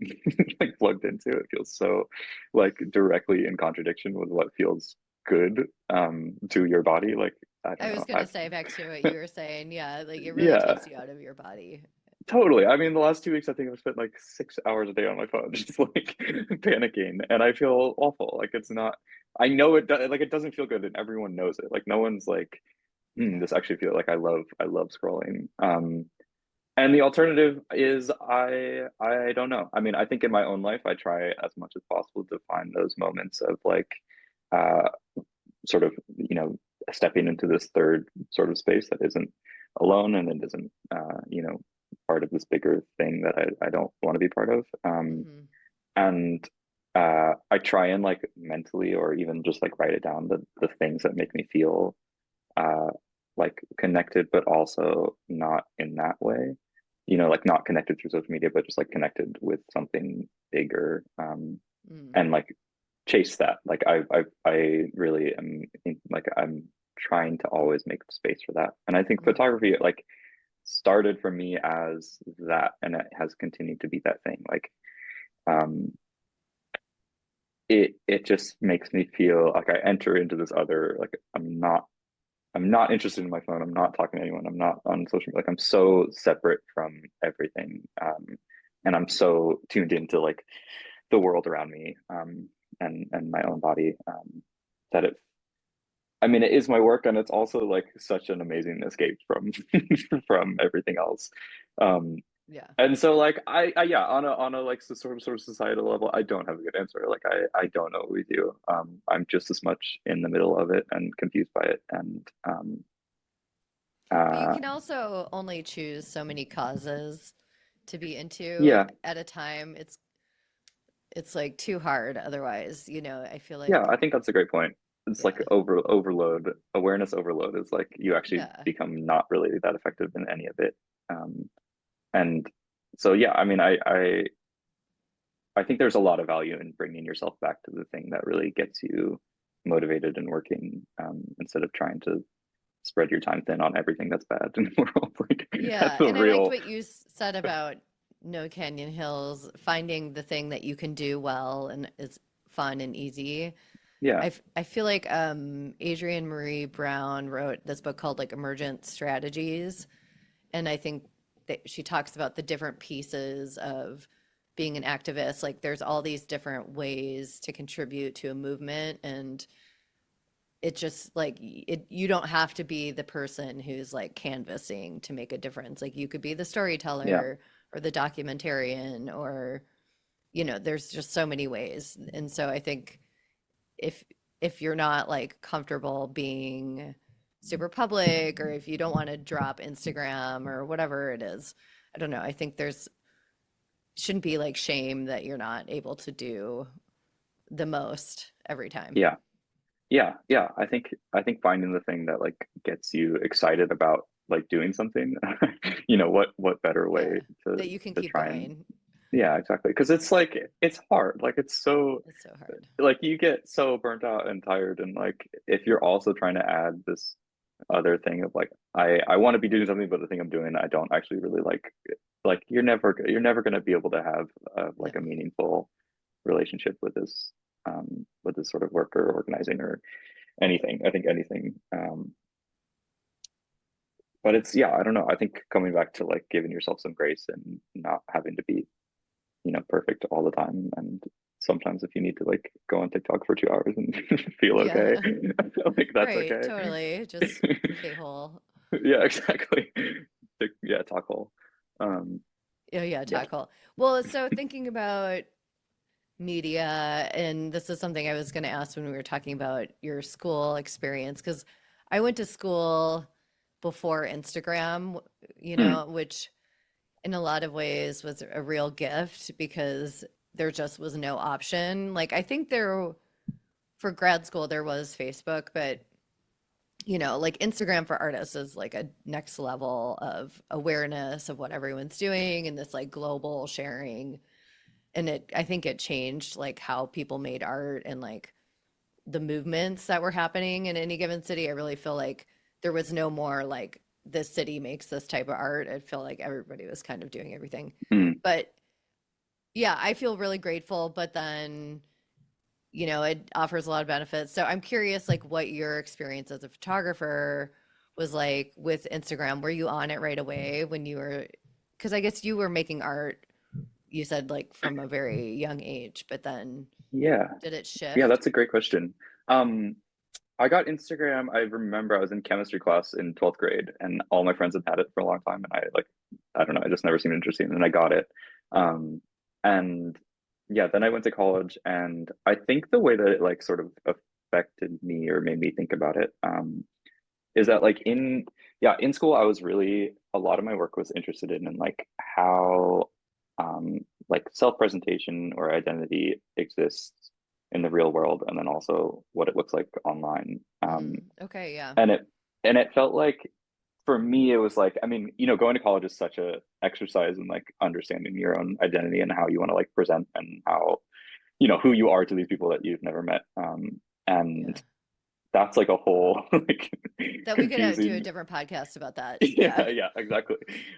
like plugged into. It feels so like directly in contradiction with what feels good to your body. Like, I don't I was know. gonna say back to what you were saying, yeah, like it really Yeah, takes you out of your body. totally. I mean, the last 2 weeks, I think I've spent like 6 hours a day on my phone, just like panicking, and I feel awful. Like it's not. I know like it doesn't feel good, and everyone knows it. Like no one's like, Yeah. this actually feel like I love scrolling. And the alternative is I don't know. I mean, I think in my own life, I try as much as possible to find those moments of like, uh, sort of, stepping into this third sort of space that isn't alone and it isn't, part of this bigger thing that I don't want to be part of. Hmm. And I try and like mentally or even just like write it down the things that make me feel uh, like connected, but also not in that way. Like not connected through social media, but just like connected with something bigger. Mm. And like chase that. Like I really am like I'm trying to always make space for that. And I think Mm. photography like started for me as that, and it has continued to be that thing. Like um it just makes me feel like I enter into this other like I'm not interested in my phone. I'm not talking to anyone. I'm not on social media. Like I'm so separate from everything. And I'm so tuned into like the world around me, and my own body, that I mean, it is my work, and it's also like such an amazing escape from from everything else. Um, Yeah. and so like yeah, on a like sort of societal level, I don't have a good answer. Like I don't know what we do. I'm just as much in the middle of it and confused by it. And But you uh can also only choose so many causes to be into yeah, at a time. It's like too hard otherwise, I feel yeah, like, I think that's a great point. It's like yeah. overload, awareness overload is like you actually Yeah. become not really that effective in any of it. Um, and so yeah, I mean, I think there's a lot of value in bringing yourself back to the thing that really gets you motivated and working, instead of trying to spread your time thin on everything that's bad in the world. Like that's Yeah, the and I liked real, what you said about No Canyon Hills, finding the thing that you can do well and is fun and easy. Yeah. I feel like Adrienne Marie Brown wrote this book called like Emergent Strategies, and I think that she talks about the different pieces of being an activist. Like there's all these different ways to contribute to a movement, and it just like you don't have to be the person who's like canvassing to make a difference. Like you could be the Yeah. storyteller or the documentarian, or there's just so many ways. And so I think if you're not like comfortable being super public, or if you don't want to drop Instagram or whatever it is, I don't know. I think there's shouldn't be like shame that you're not able to do the most every time. Yeah. Yeah. Yeah. I think finding the thing that like gets you excited about like doing something, what better Yeah. way to That you can to keep try and going. yeah, exactly. Because it's like it's hard. Like it's so It's so hard. like you get so burnt out and tired, and like if you're also trying to add this other thing of like I want to be doing something, but the thing I'm doing I don't actually really like you're never going to be able to have like a No. meaningful relationship with this sort of work or organizing or anything. I think anything. But it's yeah, I don't know. I think coming back to like giving yourself some grace and not having to be perfect all the time. And sometimes if you need to like go on TikTok for 2 hours and feel okay, Yeah. like that's Right. okay. Totally. Just K-hole. Yeah, exactly. Yeah, talk hole. Um, Oh yeah, yeah. tackle. Well, so thinking about media, and this is something I was going to ask when we were talking about your school experience, because I went to school before Instagram, Mm, which in a lot of ways was a real gift because there just was no option. Like I think there for grad school there was Facebook, but like Instagram for artists is like a next level of awareness of what everyone's doing and this like global sharing. And I think it changed like how people made art and like the movements that were happening in any given city. I really feel like there was no more like this city makes this type of art. I feel like everybody was kind of doing everything. mm. But yeah, I feel really grateful, but then it offers a lot of benefits. So I'm curious, like, what your experience as a photographer was like with Instagram. Were you on it right away when you were, because I guess you were making art, you said like from a very young age, but then Yeah. did it Yeah, shift? that's a great question. Um, I got Instagram. I remember I was in chemistry class in 12th grade and all my friends had had it for a long time. And I don't know, I just never seemed interesting. And then I got it. Um, and yeah, then I went to college and I think the way that it like sort of affected me or made me think about it, is that like in school, I was really, a lot of my work was interested in like how, like self-presentation or identity exists in the real world and then also what it looks like online. Okay, yeah. And it felt like for me it was like I mean going to college is such a exercise in like understanding your own identity and how you want to like present and how who you are to these people that you've never met. Yeah. And that's like a whole like That we could do a confusing. different podcast about that. Yeah, Yeah. yeah, exactly.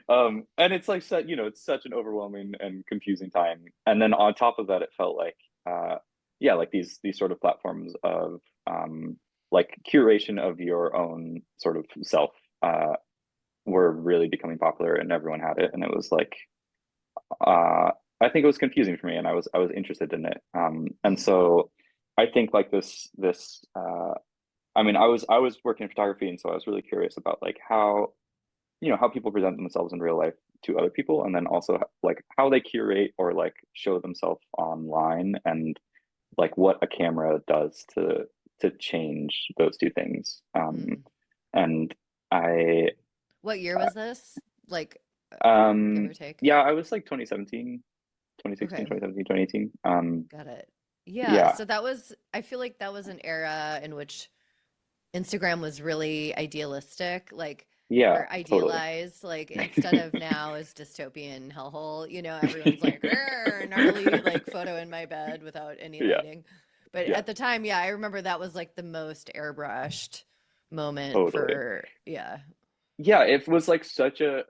And it's like it's such an overwhelming and confusing time. And then on top of that, it felt like yeah, like these sort of platforms of like curation of your own sort of self uh were really becoming popular and everyone had it. And it was like I think it was confusing for me and I was interested in it. And Mm, so I think like this I mean I was working in photography and so I was really curious about like how people present themselves in real life to other people and then also like how they curate or like show themselves online and like what a camera does to change those two things. mm. And I What year was this? Like, give um or take. yeah, I was like 2017, 2016, Okay. 2017, 2018. Got it. Yeah. Yeah, So I feel like that was an era in which Instagram was really idealistic, like, yeah, or totally. idealized, like, instead of now is dystopian hellhole, everyone's like, gnarly, like, photo in my bed without any Yeah, lighting. But yeah, at the time, yeah, I remember that was like the most airbrushed moment totally. for, yeah. yeah, it was like such a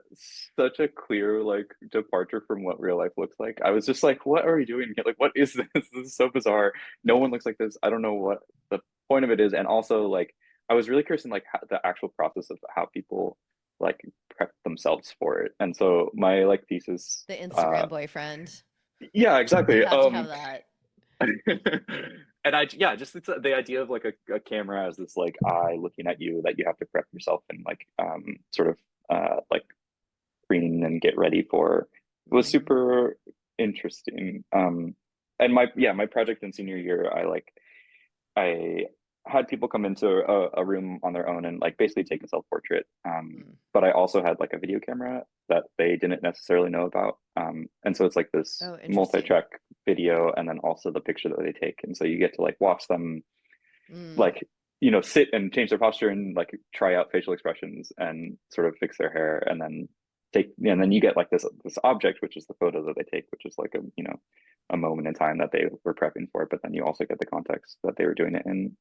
clear like departure from what real life looks like. I was just like, what are we doing here? Like, what is this? This is so bizarre. No one Yeah. looks like this. I don't know what the point of it is. And also like I was really curious in like how, the actual process of how people like prep themselves for it. And so my like thesis The Instagram boyfriend. yeah, You exactly. have to have that. And yeah, just the idea of like a camera as this like eye looking at you that you have to prep yourself and like sort of like screen and get ready for was Hmm. super interesting. And my project in senior year, I had people come into a room on their own and like basically take a self-portrait. Mm. But I also had like a video camera that they didn't necessarily know about. And so it's like this Oh, interesting. multi-track video and then also the picture that they take. And so you get to like watch them Mm. like, sit and change their posture and like try out facial expressions and sort of fix their hair and then and then you get like this object, which is the photo that they take, which is like a moment in time that they were prepping for, but then you also get the context that they were doing it in.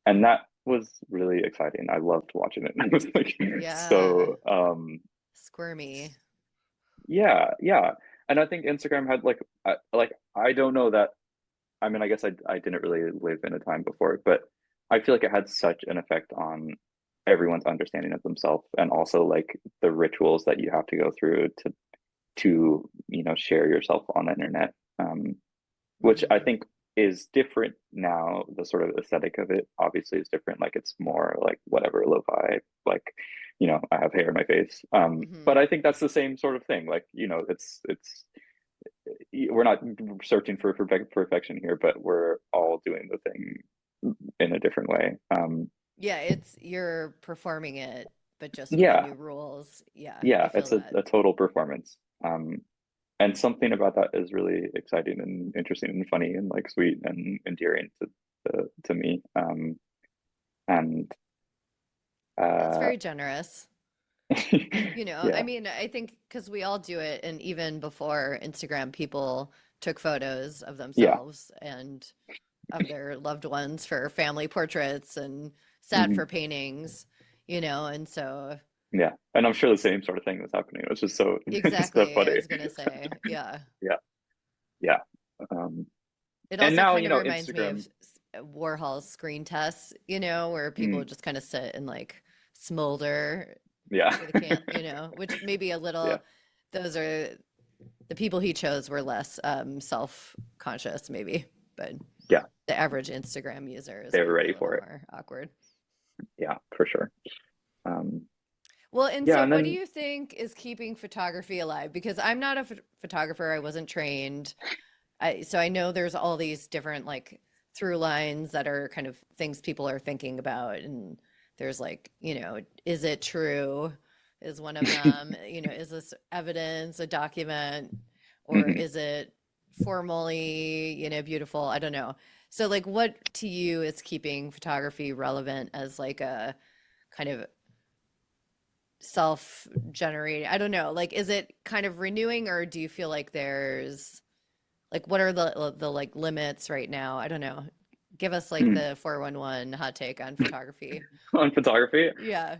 And that was really exciting. I loved watching it. It was like Yeah. so Squirmy. yeah. And I think Instagram had like I don't know that I mean I guess I didn't really live in a time before, but I feel like it had such an effect on everyone's understanding of themselves and also like the rituals that you have to go through to share yourself on the internet. Which I Hmm. think is different now. The sort of aesthetic of it obviously is different. Like it's more like whatever lo-fi, like I have hair in my face. But Hmm. I think that's the same sort of thing. Like it's we're not searching for perfection here, but we're all doing the thing in a different way. Yeah, it's you're performing it, but just with the Yeah, new rules. Yeah, I yeah, feel it's that. a total performance. And something about that is really exciting and interesting and funny and like sweet and endearing to me. And That's uh very generous. I yeah, mean, I think because we all do it, and even before Instagram, people took photos of yeah, themselves and of their loved ones for family portraits and sat hmm for paintings, and so yeah. And I'm sure the same sort of thing was happening. It was just so it's so exactly, I funny. was gonna say, yeah. Yeah, yeah. Um, It and also now, kind of reminds me Instagram, of Warhol's screen tests, where people mm, just kind of sit and like smolder yeah, for the can, which maybe a yeah, little, those are the people he chose were less self-conscious maybe, but yeah. the average Instagram user is They were maybe ready a little for it. more awkward. Yeah, for sure. Um, Well, and yeah, so and what do then you think is keeping photography alive? Because I'm not a photographer, I wasn't trained. So I know there's all these different like through lines that are kind of things people are thinking about. And there's like, is it true? Is one of them, is this evidence, a document, or mhm. is it formally, beautiful? I don't know. So like what to you is keeping photography relevant as like a kind of self-generating? I don't know. Like is it kind of renewing or do you feel like there's like, what are the like limits right now? I don't know. Give us like Mm. the 411 hot take on photography. On photography? Yeah.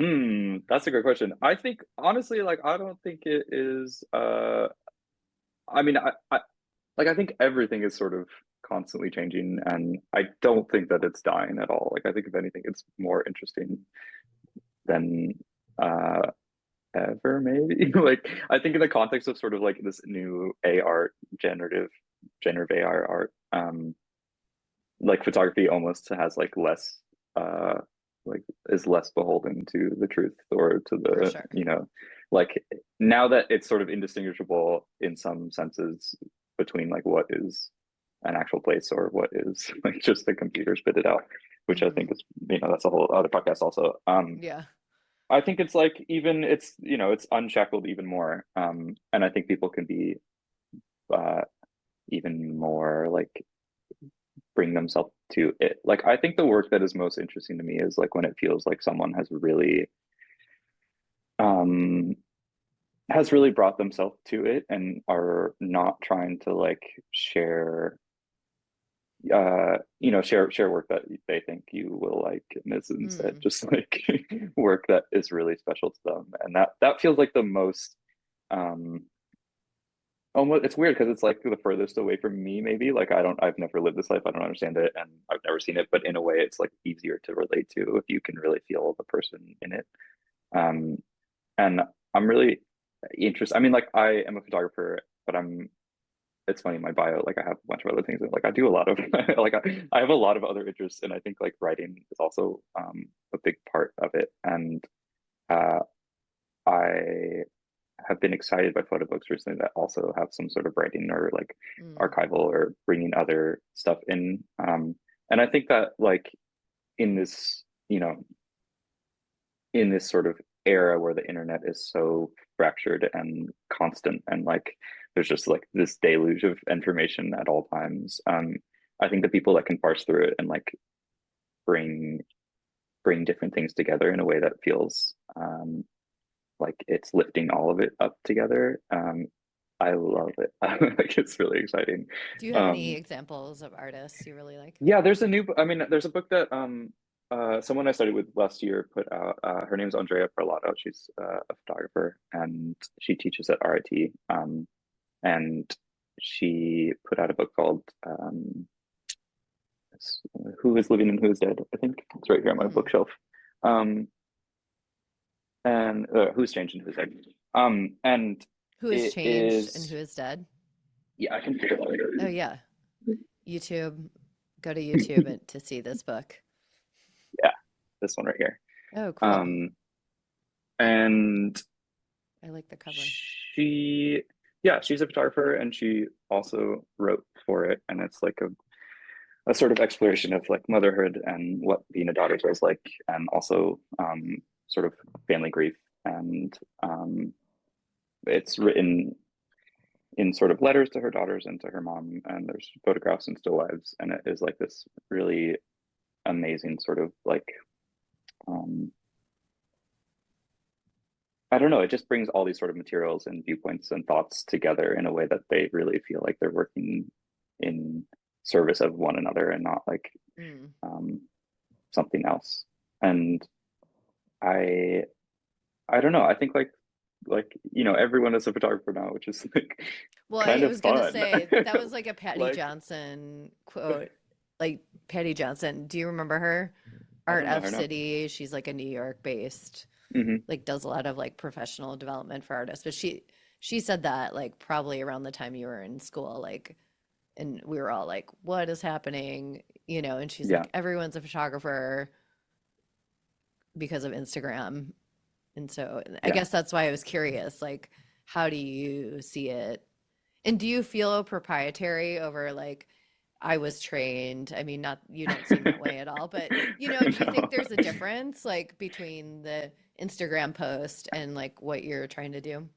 That's a great question. I think honestly, like I don't think it is I mean I think everything is sort of constantly changing and I don't think that it's dying at all. Like I think if anything it's more interesting than uh ever maybe. Like I think in the context of sort of like this new A art generative AR art, like photography almost has like less uh like is less beholden to the truth or to For the sure. like now that it's sort of indistinguishable in some senses between like what is an actual place or what is like just the computer spit it out, which I Hmm. think is that's a whole other podcast also. Yeah. I think it's like even it's unshackled even more, and I think people can be uh even more like bring themselves to it. Like I think the work that is most interesting to me is like when it feels like someone um has really brought themselves to it and are not trying to like share share work that they think you will like, and it's instead Mm. just like work that is really special to them, and that feels like the most um almost. It's weird because it's like the furthest away from me, maybe. Like I've never lived this life, I don't understand it, and I've never seen it, but in a way it's like easier to relate to if you can really feel the person in it. um and I'm really interested. I mean, like, I am a photographer, but it's funny, my bio, like, I have a bunch of other things that, like, I do a lot of like I have a lot of other interests, and I think like writing is also a big part of it. And uh I have been excited by photo books recently that also have some sort of writing or like Mm. archival or bringing other stuff in. And I think that, like, in this, in this sort of era where the internet is so fractured and constant, and like there's just like this deluge of information at all times, I think the people that can parse through it and like bring different things together in a way that feels like it's lifting all of it up together, I love it. Like, it's really exciting. Do you have any um examples of artists you really like? Yeah, there's a new, I mean, there's a book that someone I studied with last year put out. Her name's Andrea Perlato. She's a photographer, and she teaches at RIT. And she put out a book called Who is Living and Who is Dead, I think. It's right here on my Mm. bookshelf. Um, and Who's Changed and Who's Dead. And Who has it changed and who is, is dead? yeah, I can figure it out later. Oh yeah, YouTube. Go to YouTube to see this book. Yeah, this one right here. Oh, cool. Um, and I like the cover. she yeah, she's a photographer, and she also wrote for it, and it's like a sort of exploration of like motherhood and what being a daughter feels like, and also sort of family grief. And it's written in sort of letters to her daughters and to her mom, and there's photographs and still lives, and it is like this really amazing sort of like um I don't know, it just brings all these sort of materials and viewpoints and thoughts together in a way that they really feel like they're working in service of one another and not like Mm. um, something else. And I I don't know, I think like everyone is a photographer now, which is like Well, kind I of was gonna fun. say that was like a Patty Like, Johnson quote. Like Patty Johnson, do you remember her? I Art don't know F her, no. City. She's like a New York based, Hmm. like does a lot of like professional development for artists. But she said that like probably around the time you were in school, like, and we were all like, what is happening? And she's Yeah, like, everyone's a photographer because of Instagram. And so I yeah. guess that's why I was curious, like, how do you see it? And do you feel proprietary over like I was trained? I mean, not you don't seem that way at all, but do you think No. there's a difference like between the Instagram post and like what you're trying to do?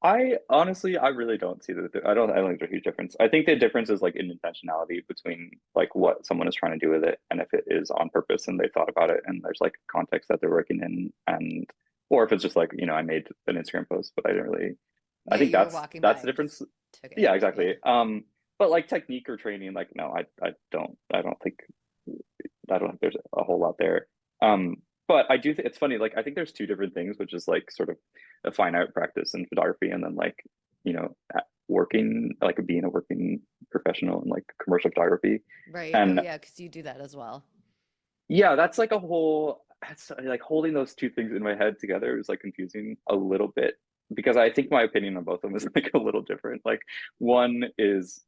I honestly, I really don't see the. I don't think there's a huge difference. I think the difference is like in intentionality between like what someone is trying to do with it, and if it is on purpose and they thought about it, and there's like context that they're working in, and or if it's just like, I made an Instagram post, but I didn't really. I Yeah, think you were that's walking by that's the and just difference. took Yeah, it. Yeah. exactly. But like technique or training, like, no, I don't think there's a whole lot there. But I do think it's funny. Like, I think there's two different things, which is like sort of a fine art practice in photography, and then like working, like being a working professional in like commercial photography. Right. Oh And yeah, because you do that as well. yeah, that's like a whole. That's like holding those two things in my head together is like confusing a little bit, because I think my opinion on both of them is like a little different. Like, one is,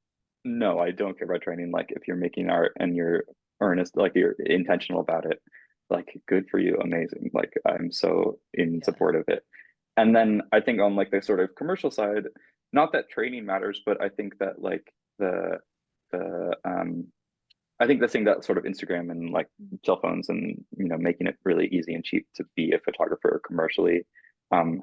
no, I don't care about training. Like, if you're making art and you're earnest, like you're intentional about it, like, good for you, amazing. Like, I'm so in Yeah. support of it. And then I think on like the sort of commercial side, not that training matters, but I think that like the I think the thing that sort of Instagram and like cell phones and making it really easy and cheap to be a photographer commercially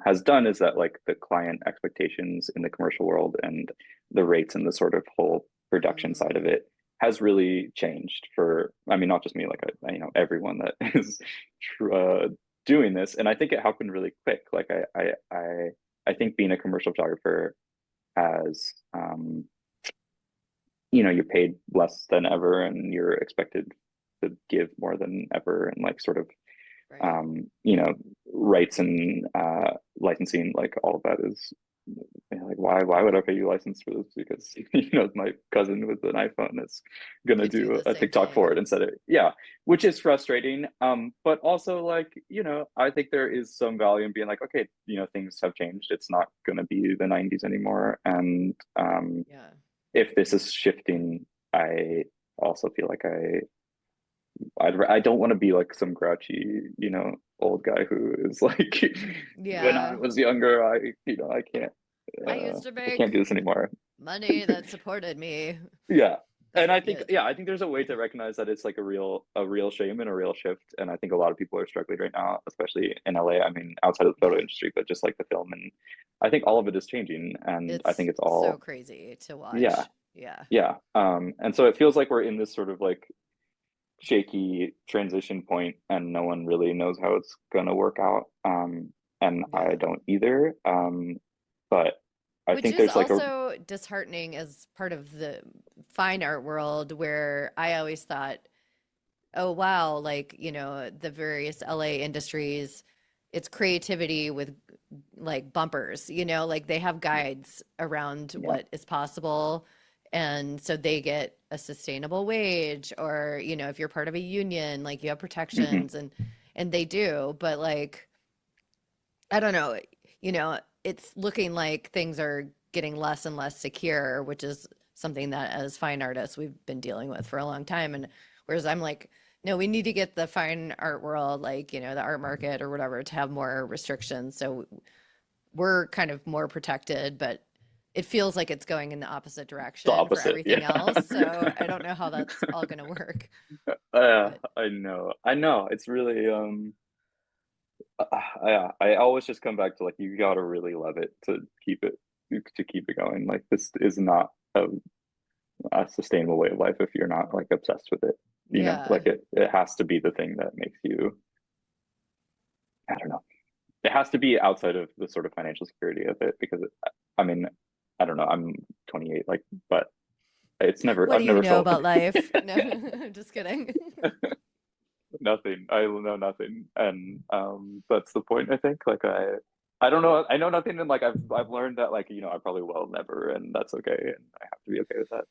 has done is that like the client expectations in the commercial world and the rates and the sort of whole production side of Mm. it has really changed for, I mean, not just me, like everyone that is uh, doing this. And I think it happened really quick. Like, I think being a commercial photographer has you're paid less than ever and you're expected to give more than ever, and like sort of Right. rights and licensing, like all of that is, like, why would I pay you license for this? Because my cousin with an iPhone is gonna Could do do the a same TikTok for thing. it instead of, yeah, which is frustrating. But also, like, I think there is some value in being like, okay, things have changed. It's not gonna be the 90s anymore. And Yeah. if this is shifting, I also feel like I don't want to be like some grouchy, old guy who is like, when I Yeah. was younger, I can't, I used to I can't make do this anymore. money that supported me. Yeah. And That, I think, yeah, yeah, I think there's a way to recognize that it's like a real shame and a real shift. And I think a lot of people are struggling right now, especially in LA. I mean, outside of the photo yeah. industry, but just like the film. And I think all of it is changing. And I It's think it's so all, crazy to yeah, watch. Yeah. yeah. And so it feels like we're in this sort of like shaky transition point, and no one really knows how it's gonna work out. And I Yeah. don't either. But I Which think is there's like a also disheartening as part of the fine art world, where I always thought, oh, wow, like, the various LA industries, it's creativity with like bumpers, like they have guides around yeah. what is possible. And so they get a sustainable wage, or, if you're part of a union, like you have Hmm. protections, and they do, but like, I don't know, it's looking like things are getting less and less secure, which is something that as fine artists we've been dealing with for a long time. And whereas I'm like, no, we need to get the fine art world, like, the art market or whatever, to have more restrictions. So we're kind of more protected, but it feels like it's going in the opposite The direction for opposite, everything yeah. else. So I don't know how that's all going to work. But I know, it's really yeah, I always just come back to like, you gotta really love it to keep it going. Like, this is not a sustainable way of life if you're not like obsessed with it. yeah, Like, it has to be the thing that makes you, I don't know, it has to be outside of the sort of financial security of it, because I mean, I don't know, I'm 28, like, but what do I've you never know felt about life? No, I'm just kidding. nothing. I know nothing, and that's the point. I think, like, I don't know. I know nothing, and like I've learned that, like, I probably will never, and that's okay, and I have to be okay with that.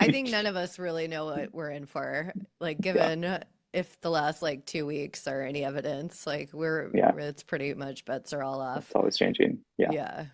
I think none of us really know what we're in for. Like, Yeah, given if the last like 2 weeks are any evidence, like yeah, it's pretty much bets are all it's off. always changing. Yeah, Yeah.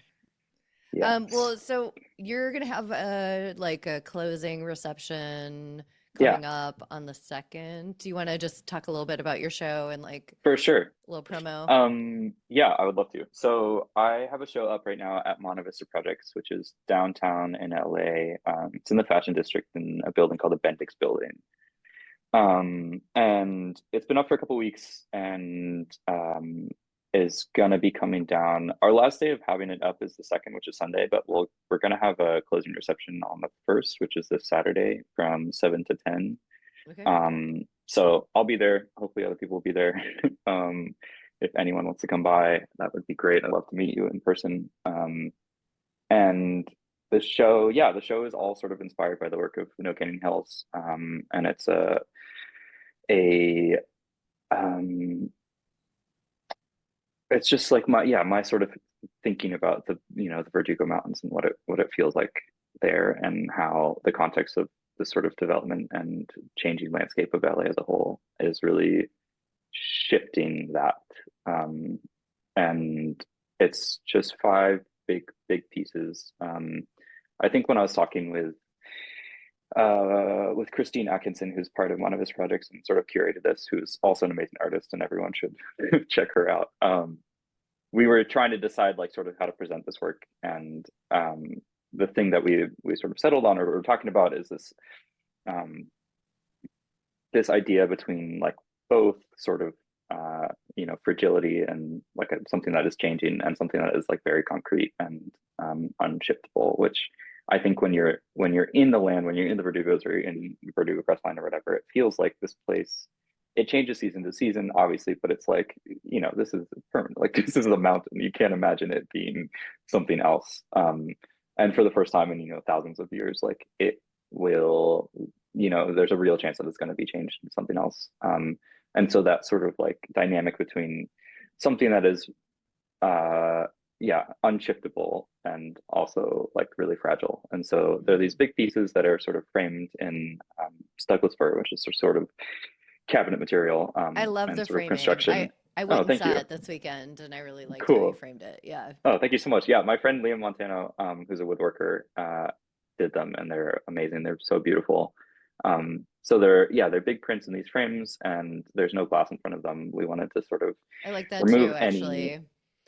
yeah, Well, so you're gonna have a closing reception yeah, coming up on the second. Do you want to just talk a little bit about your show and like for sure. a little promo? Yeah, I would love to. So I have a show up right now at Monte Vista Projects, which is downtown in LA. It's in the fashion district in a building called the Bendix Building. And it's been up for a couple weeks, and is gonna be coming down. Our last day of having it up is the second, which is Sunday, but we're gonna have a closing reception on the first, which is this Saturday from 7 to 10. Okay. So I'll be there. Hopefully other people will be there. If anyone wants to come by, that would be great. I'd love to meet you in person. And the show is all sort of inspired by the work of No Canning Hills. And it's a um it's just like my sort of thinking about the Verdugo Mountains and what it feels like there, and how the context of the sort of development and changing landscape of LA as a whole is really shifting that. um and it's just five big pieces. I think when I was talking with Christine Atkinson, who's part of one of his projects and sort of curated this, who's also an amazing artist, and everyone should check her out. We were trying to decide like sort of how to present this work, and the thing that we sort of settled on, or we're talking about, is um, this idea between like both sort of fragility and like something that is changing, and something that is like very concrete and unshiftable, which I think when you're in the land, when you're in the Verdugos or in Verdugo Crestline or whatever, it feels like this place, it changes season to season, obviously, but it's like, this is permanent. Like, this is the mountain. You can't imagine it being something else. And for the first time in, thousands of years, like, will, there's a real chance that it's going to be changed into something else. And so that sort of like dynamic between something that is unshiftable and also like really fragile. And so there are these big pieces that are sort of framed in Douglas fir, which is sort of cabinet material, I love and the sort of framing. construction. I Oh, went and thank saw you. it this weekend, and I really liked how you Cool. framed it. Yeah. Oh, thank you so much. Yeah, my friend Liam Montano, who's a woodworker, did them, and they're amazing. They're so beautiful. So they're big prints in these frames, and there's no glass in front of them. We wanted to sort of I like that too, remove any actually.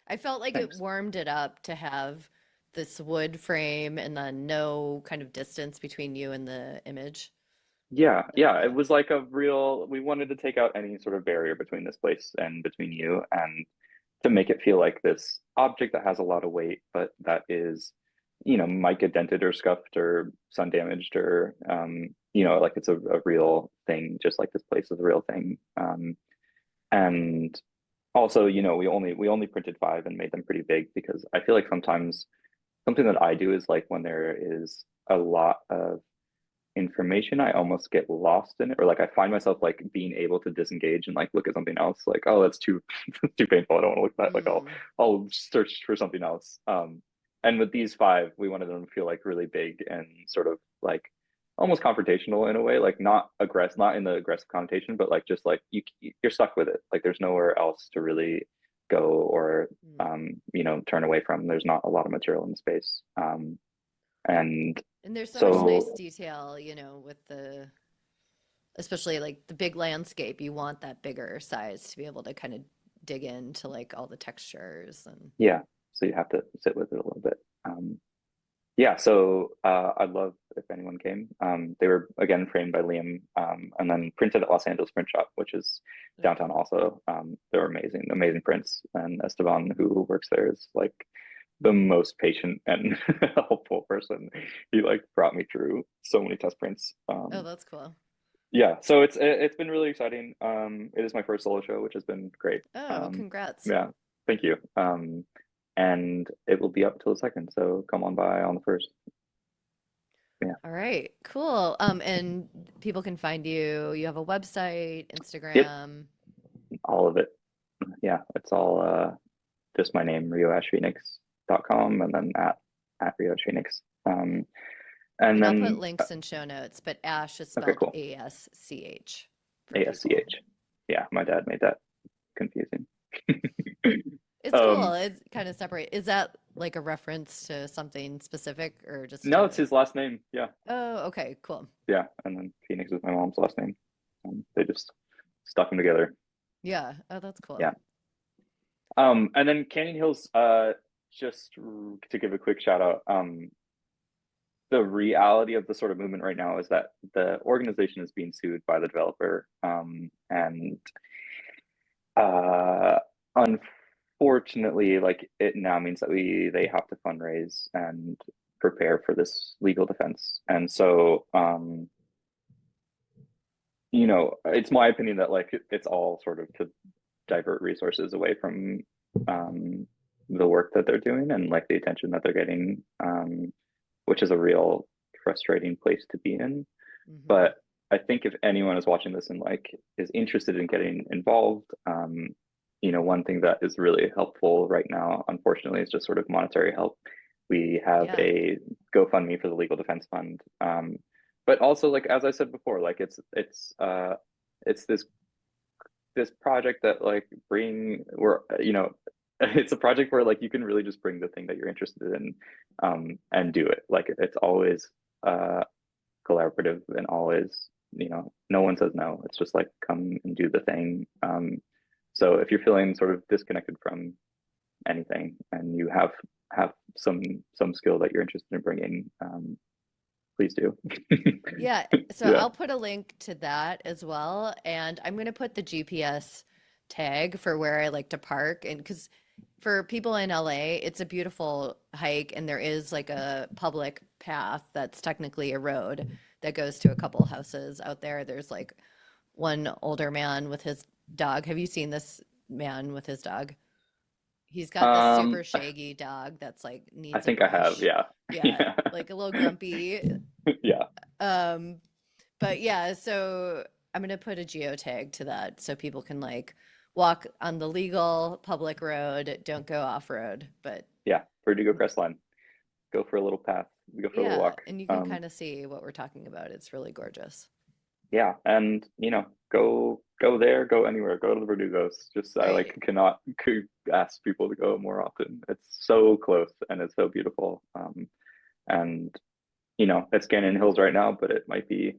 I felt like it things. warmed it up to have this wood frame and then no kind of distance between you and the image. Yeah, it Yeah. was like we wanted to take out any sort of barrier between this place and between you, and to make it feel like this object that has a lot of weight, but that is, mica dented or scuffed or sun damaged or, like it's a real thing, just like this place is a real thing. And also, we only printed five and made them pretty big because I feel like sometimes something that I do is like when there is a lot of information, I almost get lost in it, or like I find myself like being able to disengage and like look at something else, like, oh, that's too too painful. I don't want to look at that. Like Mm. I'll search for something else. And with these five, we wanted them to feel like really big and sort of like almost confrontational in a way, like not aggressive, not in the aggressive connotation, but like just like you're stuck with it. Like there's nowhere else to really go or Mm. turn away from. There's not a lot of material in the space. And And there's so much nice so detail, with especially like the big landscape. You want that bigger size to be able to kind of dig into like all the textures and yeah, so you have to sit with it a little bit. Yeah, so I'd love if anyone came. They were again framed by Liam, and then printed at Los Angeles Print Shop, which is downtown also. They're amazing, amazing prints. And Esteban, who works there, is like the most patient and helpful person. He like brought me through so many test prints. oh, that's cool. Yeah, so it's been really exciting. It is my first solo show, which has been great. Oh, congrats. Yeah, thank you. And it will be up till the second, so come on by on the first. Yeah, All right, cool. And people can find you. You have a website, yep, Instagram. all of it. Yeah, it's all just my name, rioashphoenix.com, and then at Rio Asch Phoenix. And And I'll put then links in show notes, but Ash is okay, spelled cool. ASCH for people. ASCH. Yeah, my dad made that confusing. It's cool. um, It's kind of separate. Is that like a reference to something specific or just no, a, it's his last name. Yeah, oh, okay, cool. yeah, and then Phoenix is my mom's last name. They just stuck them together. Yeah. Oh, that's cool. Yeah. And then Canyon Hills, just to give a quick shout out, the reality of the sort of movement right now is that the organization is being sued by the developer. And uh, unfortunately, like it now means that they have to fundraise and prepare for this legal defense. And so, it's my opinion that like it's all sort of to divert resources away from the work that they're doing and like the attention that they're getting, which is a real frustrating place to be in. Hmm. But I think if anyone is watching this and like is interested in getting involved, one thing that is really helpful right now, unfortunately, is just sort of monetary help. We have Yeah. a GoFundMe for the Legal Defense Fund, but also like as I said before, like it's this project that like it's a project where like you can really just bring the thing that you're interested in, and do it. Like it's always uh collaborative and always, no one says no. It's just like come and do the thing. So if you're feeling sort of disconnected from anything and you have some skill that you're interested in bringing, please do. Yeah. So Yeah. I'll put a link to that as well. And I'm going to put the GPS tag for where I like to park. And because for people in LA, it's a beautiful hike. And there is like a public path that's technically a road that goes to a couple houses out there. There's like one older man with his dog. Have you seen this man with his dog? He's got this um super shaggy dog that's like I needs a think I have, brush. yeah. Yeah, Yeah. like a little grumpy. Yeah. Um, but yeah, so I'm gonna put a geotag to that so people can like walk on the legal public road, don't go off road. But Yeah, Verdugo Crestline. Go for a little path. Go for a little yeah, walk. and you can kind of see what we're talking about. It's really gorgeous. Yeah, and go there, go anywhere, go to the Verdugos. Just I Right. like could ask people to go more often. It's so close and it's so beautiful. And it's Canyon Hills right now, but it might be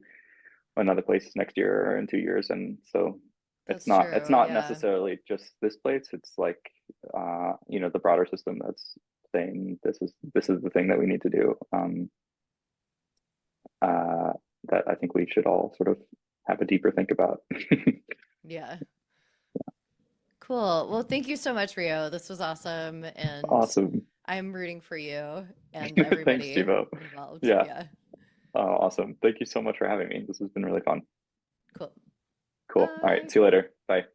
another place next year or in 2 years. And so it's That's not it's true. not Yeah. necessarily just this place. It's like the broader system that's saying this is the thing that we need to do. Uh, that I think we should all sort of have a deeper think about. Yeah. Cool. Well, thank you so much, Rio. This was awesome. And Awesome. I'm rooting for you and Thanks, everybody Thibault. involved. Yeah. Yeah. Awesome. Thank you so much for having me. This has been really fun. Cool. Cool. All right. Bye. See you later. Bye.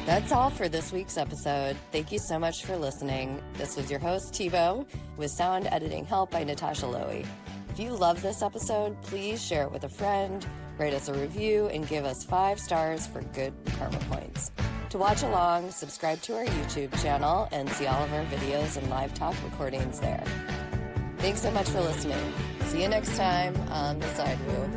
That's all for this week's episode. Thank you so much for listening. This was your host, Thibault, with sound editing help by Natasha Lowy. If you love this episode, please share it with a friend, write us a review, and give us 5 stars for good karma points. To watch along, subscribe to our YouTube channel and see all of our videos and live talk recordings there. Thanks so much for listening. See you next time on The Sidewoo.